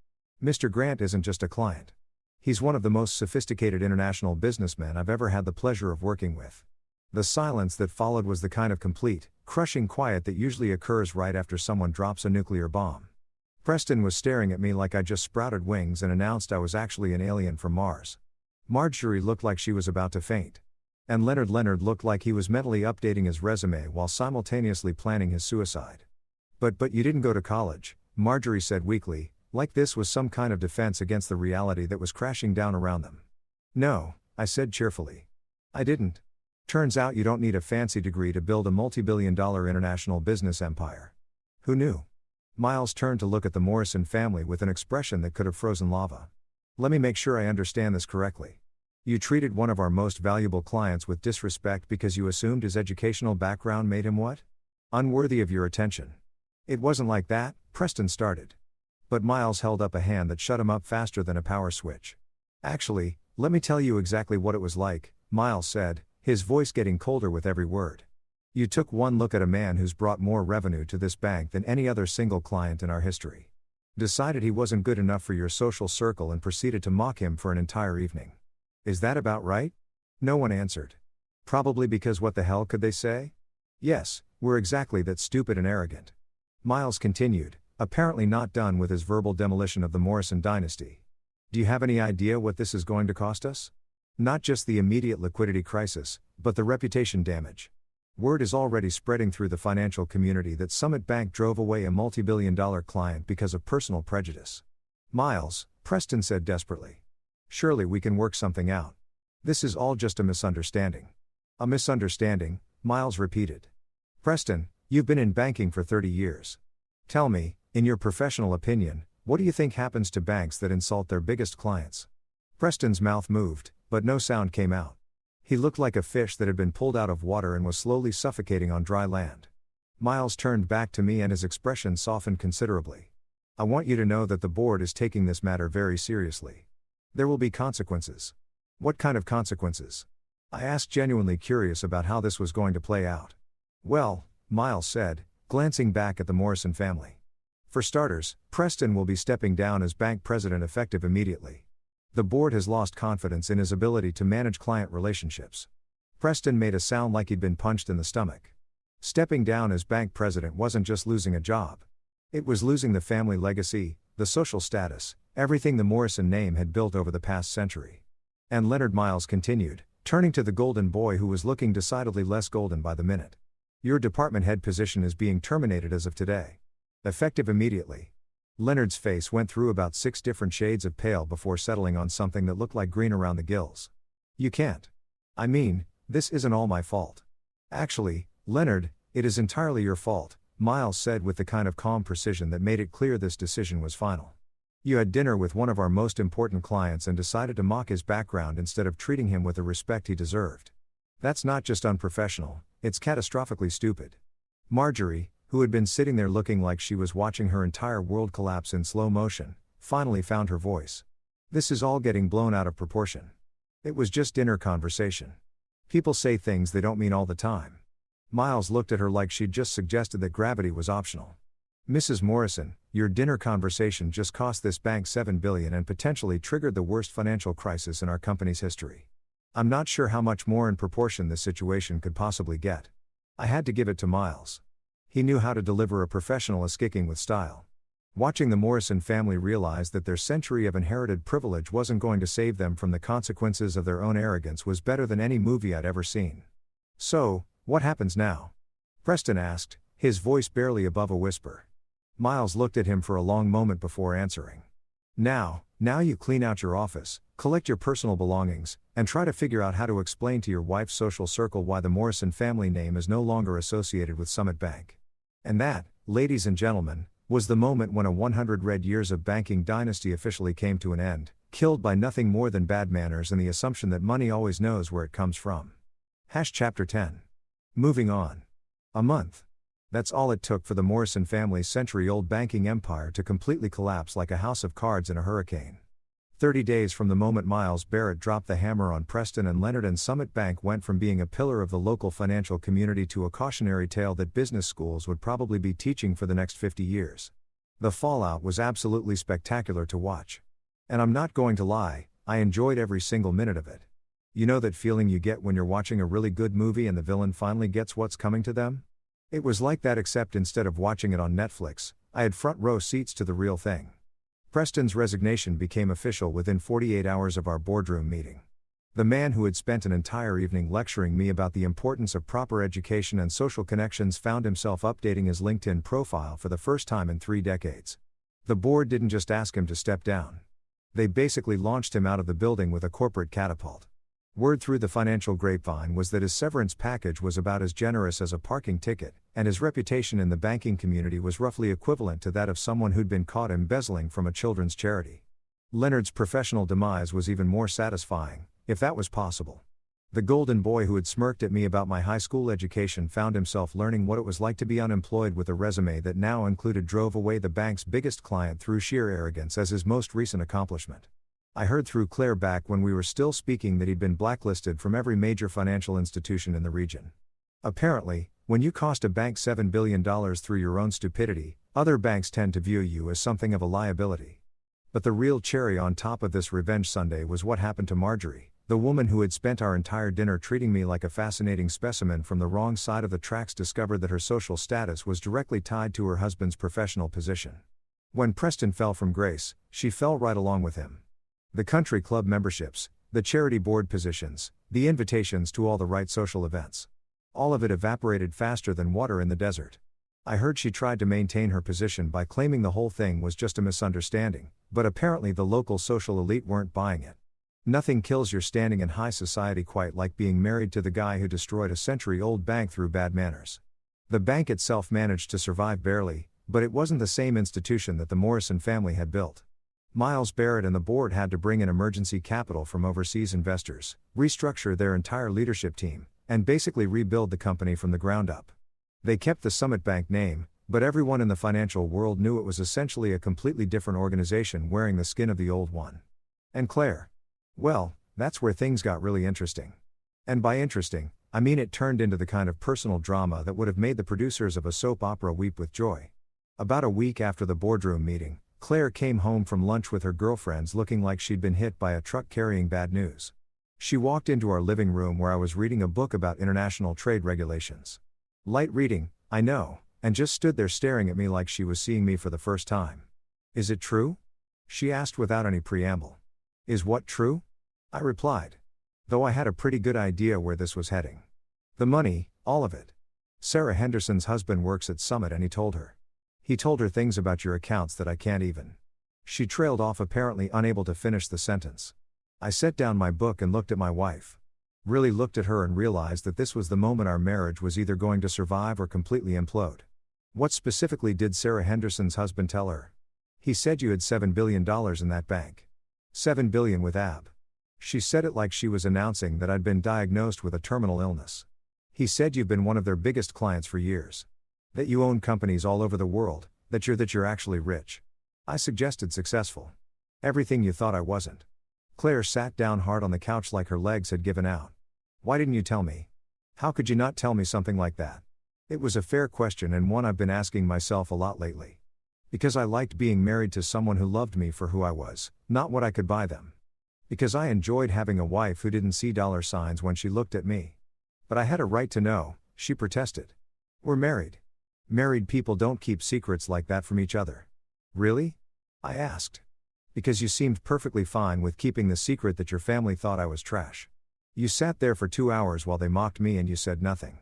"Mr. Grant isn't just a client. He's one of the most sophisticated international businessmen I've ever had the pleasure of working with." The silence that followed was the kind of complete, crushing quiet that usually occurs right after someone drops a nuclear bomb. Preston was staring at me like I just sprouted wings and announced I was actually an alien from Mars. Marjorie looked like she was about to faint. And Leonard looked like he was mentally updating his resume while simultaneously planning his suicide. But you didn't go to college," Marjorie said weakly, like this was some kind of defense against the reality that was crashing down around them. "No," I said cheerfully. "I didn't. Turns out you don't need a fancy degree to build a multi-billion-dollar international business empire." "Who knew?" Miles turned to look at the Morrison family with an expression that could have frozen lava. "Let me make sure I understand this correctly. You treated one of our most valuable clients with disrespect because you assumed his educational background made him what? Unworthy of your attention." "It wasn't like that," Preston started. But Miles held up a hand that shut him up faster than a power switch. "Actually, let me tell you exactly what it was like," Miles said, his voice getting colder with every word. "You took one look at a man who's brought more revenue to this bank than any other single client in our history. Decided he wasn't good enough for your social circle and proceeded to mock him for an entire evening. Is that about right?" No one answered. Probably because what the hell could they say? "Yes, we're exactly that stupid and arrogant." Miles continued, apparently not done with his verbal demolition of the Morrison dynasty. "Do you have any idea what this is going to cost us? Not just the immediate liquidity crisis, but the reputation damage. Word is already spreading through the financial community that Summit Bank drove away a multi-billion-dollar client because of personal prejudice." "Miles," Preston said desperately. "Surely we can work something out. This is all just a misunderstanding." "A misunderstanding," Miles repeated. "Preston, you've been in banking for 30 years. Tell me, in your professional opinion, what do you think happens to banks that insult their biggest clients?" Preston's mouth moved, but no sound came out. He looked like a fish that had been pulled out of water and was slowly suffocating on dry land. Miles turned back to me and his expression softened considerably. "I want you to know that the board is taking this matter very seriously. There will be consequences." "What kind of consequences?" I asked, genuinely curious about how this was going to play out. "Well," Miles said, glancing back at the Morrison family. "For starters, Preston will be stepping down as bank president effective immediately. The board has lost confidence in his ability to manage client relationships." Preston made a sound like he'd been punched in the stomach. Stepping down as bank president wasn't just losing a job. It was losing the family legacy, the social status, everything the Morrison name had built over the past century. And Leonard, Miles continued, turning to the golden boy who was looking decidedly less golden by the minute. "Your department head position is being terminated as of today. Effective immediately." Leonard's face went through about 6 different shades of pale before settling on something that looked like green around the gills. "You can't. I mean, this isn't all my fault." "Actually, Leonard, it is entirely your fault," Miles said with the kind of calm precision that made it clear this decision was final. "You had dinner with one of our most important clients and decided to mock his background instead of treating him with the respect he deserved. That's not just unprofessional, it's catastrophically stupid." Marjorie, who had been sitting there looking like she was watching her entire world collapse in slow motion, finally found her voice. "This is all getting blown out of proportion. It was just dinner conversation. People say things they don't mean all the time. Miles looked at her like she'd just suggested that gravity was optional. Mrs. Morrison, your dinner conversation just cost this bank $7 billion and potentially triggered the worst financial crisis in our company's history. I'm not sure how much more in proportion this situation could possibly get. I had to give it to Miles. He knew how to deliver a professional kicking with style. Watching the Morrison family realize that their century of inherited privilege wasn't going to save them from the consequences of their own arrogance was better than any movie I'd ever seen. So, what happens now? Preston asked, his voice barely above a whisper. Miles looked at him for a long moment before answering. Now you clean out your office, collect your personal belongings, and try to figure out how to explain to your wife's social circle why the Morrison family name is no longer associated with Summit Bank. And that, ladies and gentlemen, was the moment when a 100 red years of banking dynasty officially came to an end, killed by nothing more than bad manners and the assumption that money always knows where it comes from. Chapter 10. Moving on. A month. That's all it took for the Morrison family's century-old banking empire to completely collapse like a house of cards in a hurricane. 30 days from the moment Miles Barrett dropped the hammer on Preston and Leonard, and Summit Bank went from being a pillar of the local financial community to a cautionary tale that business schools would probably be teaching for the next 50 years. The fallout was absolutely spectacular to watch. And I'm not going to lie, I enjoyed every single minute of it. You know that feeling you get when you're watching a really good movie and the villain finally gets what's coming to them? It was like that, except instead of watching it on Netflix, I had front row seats to the real thing. Preston's resignation became official within 48 hours of our boardroom meeting. The man who had spent an entire evening lecturing me about the importance of proper education and social connections found himself updating his LinkedIn profile for the first time in 3 decades. The board didn't just ask him to step down. They basically launched him out of the building with a corporate catapult. Word through the financial grapevine was that his severance package was about as generous as a parking ticket, and his reputation in the banking community was roughly equivalent to that of someone who'd been caught embezzling from a children's charity. Leonard's professional demise was even more satisfying, if that was possible. The golden boy who had smirked at me about my high school education found himself learning what it was like to be unemployed with a resume that now included drove away the bank's biggest client through sheer arrogance as his most recent accomplishment. I heard through Claire back when we were still speaking that he'd been blacklisted from every major financial institution in the region. Apparently, when you cost a bank $7 billion through your own stupidity, other banks tend to view you as something of a liability. But the real cherry on top of this revenge sundae was what happened to Marjorie, the woman who had spent our entire dinner treating me like a fascinating specimen from the wrong side of the tracks discovered that her social status was directly tied to her husband's professional position. When Preston fell from grace, she fell right along with him. The country club memberships, the charity board positions, the invitations to all the right social events. All of it evaporated faster than water in the desert. I heard she tried to maintain her position by claiming the whole thing was just a misunderstanding, but apparently the local social elite weren't buying it. Nothing kills your standing in high society quite like being married to the guy who destroyed a century-old bank through bad manners. The bank itself managed to survive barely, but it wasn't the same institution that the Morrison family had built. Miles Barrett and the board had to bring in emergency capital from overseas investors, restructure their entire leadership team, and basically rebuild the company from the ground up. They kept the Summit Bank name, but everyone in the financial world knew it was essentially a completely different organization wearing the skin of the old one. And Claire? Well, that's where things got really interesting. And by interesting, I mean it turned into the kind of personal drama that would have made the producers of a soap opera weep with joy. About a week after the boardroom meeting, Claire came home from lunch with her girlfriends looking like she'd been hit by a truck carrying bad news. She walked into our living room where I was reading a book about international trade regulations. Light reading, I know, and just stood there staring at me like she was seeing me for the first time. Is it true? She asked without any preamble. Is what true? I replied. Though I had a pretty good idea where this was heading. The money, all of it. Sarah Henderson's husband works at Summit and he told her. He told her things about your accounts that I can't even. She trailed off, apparently unable to finish the sentence. I set down my book and looked at my wife. Really looked at her and realized that this was the moment our marriage was either going to survive or completely implode. What specifically did Sarah Henderson's husband tell her? He said you had $7 billion in that bank. $7 billion with AB. She said it like she was announcing that I'd been diagnosed with a terminal illness. He said you've been one of their biggest clients for years. That you own companies all over the world, that you're actually rich. I suggested successful. Everything you thought I wasn't. Claire sat down hard on the couch like her legs had given out. Why didn't you tell me? How could you not tell me something like that? It was a fair question and one I've been asking myself a lot lately. Because I liked being married to someone who loved me for who I was, not what I could buy them. Because I enjoyed having a wife who didn't see dollar signs when she looked at me. But I had a right to know, she protested. We're married. Married people don't keep secrets like that from each other. Really? I asked. Because you seemed perfectly fine with keeping the secret that your family thought I was trash. You sat there for 2 hours while they mocked me and you said nothing.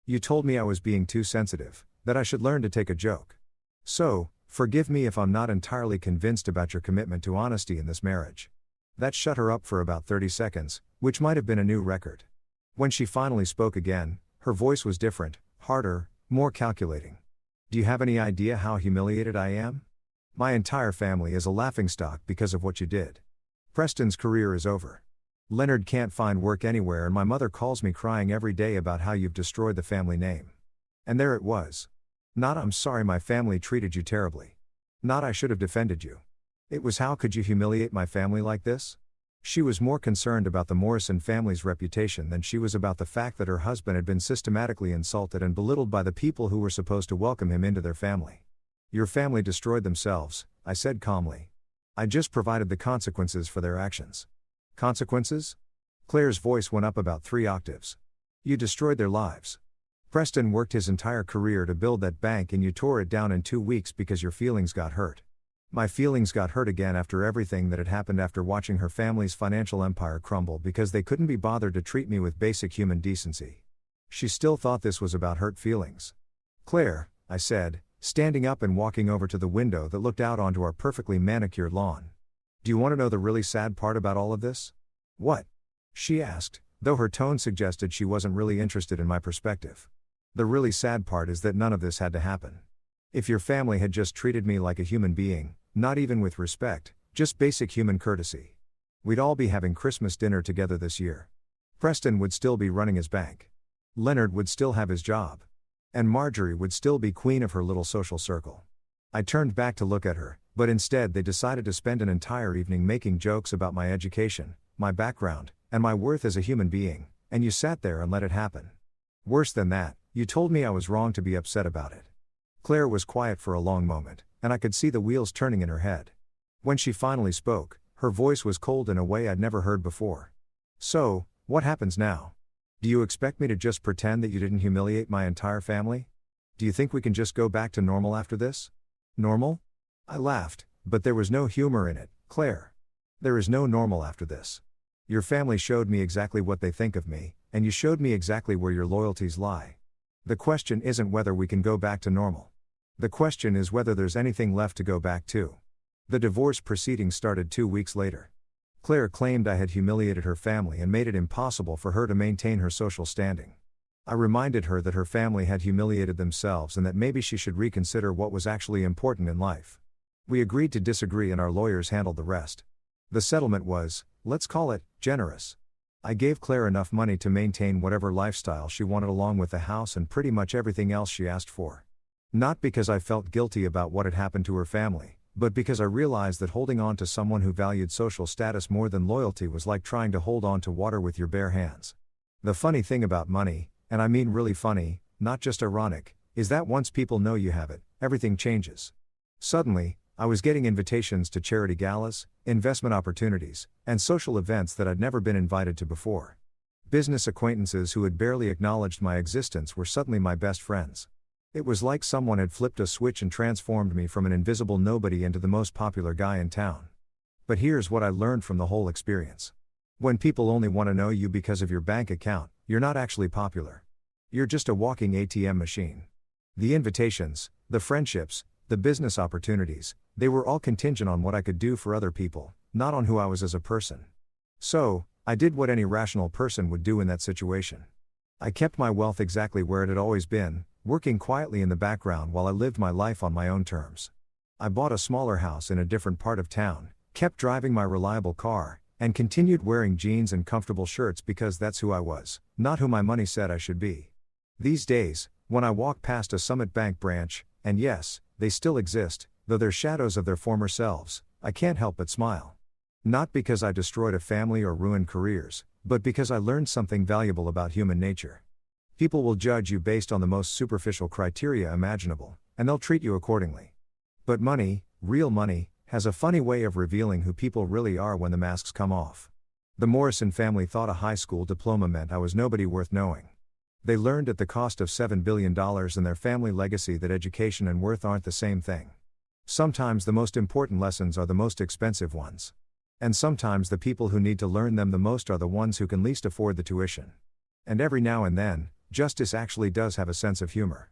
You told me I was being too sensitive, that I should learn to take a joke. So, forgive me if I'm not entirely convinced about your commitment to honesty in this marriage. That shut her up for about 30 seconds, which might have been a new record. When she finally spoke again, her voice was different, harder, more calculating. Do you have any idea how humiliated I am? My entire family is a laughingstock because of what you did. Preston's career is over. Leonard can't find work anywhere and my mother calls me crying every day about how you've destroyed the family name. And there it was. Not I'm sorry my family treated you terribly. Not I should have defended you. It was how could you humiliate my family like this? She was more concerned about the Morrison family's reputation than she was about the fact that her husband had been systematically insulted and belittled by the people who were supposed to welcome him into their family. Your family destroyed themselves, I said calmly. I just provided the consequences for their actions. Consequences? Claire's voice went up about 3 octaves. You destroyed their lives. Preston worked his entire career to build that bank and you tore it down in 2 weeks because your feelings got hurt. My feelings got hurt again after everything that had happened after watching her family's financial empire crumble because they couldn't be bothered to treat me with basic human decency. She still thought this was about hurt feelings. Claire, I said, standing up and walking over to the window that looked out onto our perfectly manicured lawn. Do you want to know the really sad part about all of this? What? She asked, though her tone suggested she wasn't really interested in my perspective. The really sad part is that none of this had to happen. If your family had just treated me like a human being, not even with respect, just basic human courtesy, we'd all be having Christmas dinner together this year. Preston would still be running his bank. Leonard would still have his job. And Marjorie would still be queen of her little social circle. I turned back to look at her, but instead they decided to spend an entire evening making jokes about my education, my background, and my worth as a human being, and you sat there and let it happen. Worse than that, you told me I was wrong to be upset about it. Claire was quiet for a long moment, and I could see the wheels turning in her head. When she finally spoke, her voice was cold in a way I'd never heard before. So, what happens now? Do you expect me to just pretend that you didn't humiliate my entire family? Do you think we can just go back to normal after this? Normal? I laughed, but there was no humor in it, Claire. There is no normal after this. Your family showed me exactly what they think of me, and you showed me exactly where your loyalties lie. The question isn't whether we can go back to normal. The question is whether there's anything left to go back to. The divorce proceedings started 2 weeks later. Claire claimed I had humiliated her family and made it impossible for her to maintain her social standing. I reminded her that her family had humiliated themselves and that maybe she should reconsider what was actually important in life. We agreed to disagree and our lawyers handled the rest. The settlement was, let's call it, generous. I gave Claire enough money to maintain whatever lifestyle she wanted along with the house and pretty much everything else she asked for. Not because I felt guilty about what had happened to her family, but because I realized that holding on to someone who valued social status more than loyalty was like trying to hold on to water with your bare hands. The funny thing about money, and I mean really funny, not just ironic, is that once people know you have it, everything changes. Suddenly, I was getting invitations to charity galas, investment opportunities, and social events that I'd never been invited to before. Business acquaintances who had barely acknowledged my existence were suddenly my best friends. It was like someone had flipped a switch and transformed me from an invisible nobody into the most popular guy in town. But here's what I learned from the whole experience. When people only want to know you because of your bank account, you're not actually popular. You're just a walking ATM machine. The invitations, the friendships, the business opportunities, they were all contingent on what I could do for other people, not on who I was as a person. So, I did what any rational person would do in that situation. I kept my wealth exactly where it had always been, working quietly in the background while I lived my life on my own terms. I bought a smaller house in a different part of town, kept driving my reliable car, and continued wearing jeans and comfortable shirts because that's who I was, not who my money said I should be. These days, when I walk past a Summit Bank branch, and yes, they still exist, though they're shadows of their former selves, I can't help but smile. Not because I destroyed a family or ruined careers, but because I learned something valuable about human nature. People will judge you based on the most superficial criteria imaginable, and they'll treat you accordingly. But money, real money, has a funny way of revealing who people really are when the masks come off. The Morrison family thought a high school diploma meant I was nobody worth knowing. They learned at the cost of $7 billion and their family legacy that education and worth aren't the same thing. Sometimes the most important lessons are the most expensive ones. And sometimes the people who need to learn them the most are the ones who can least afford the tuition. And every now and then, justice actually does have a sense of humor.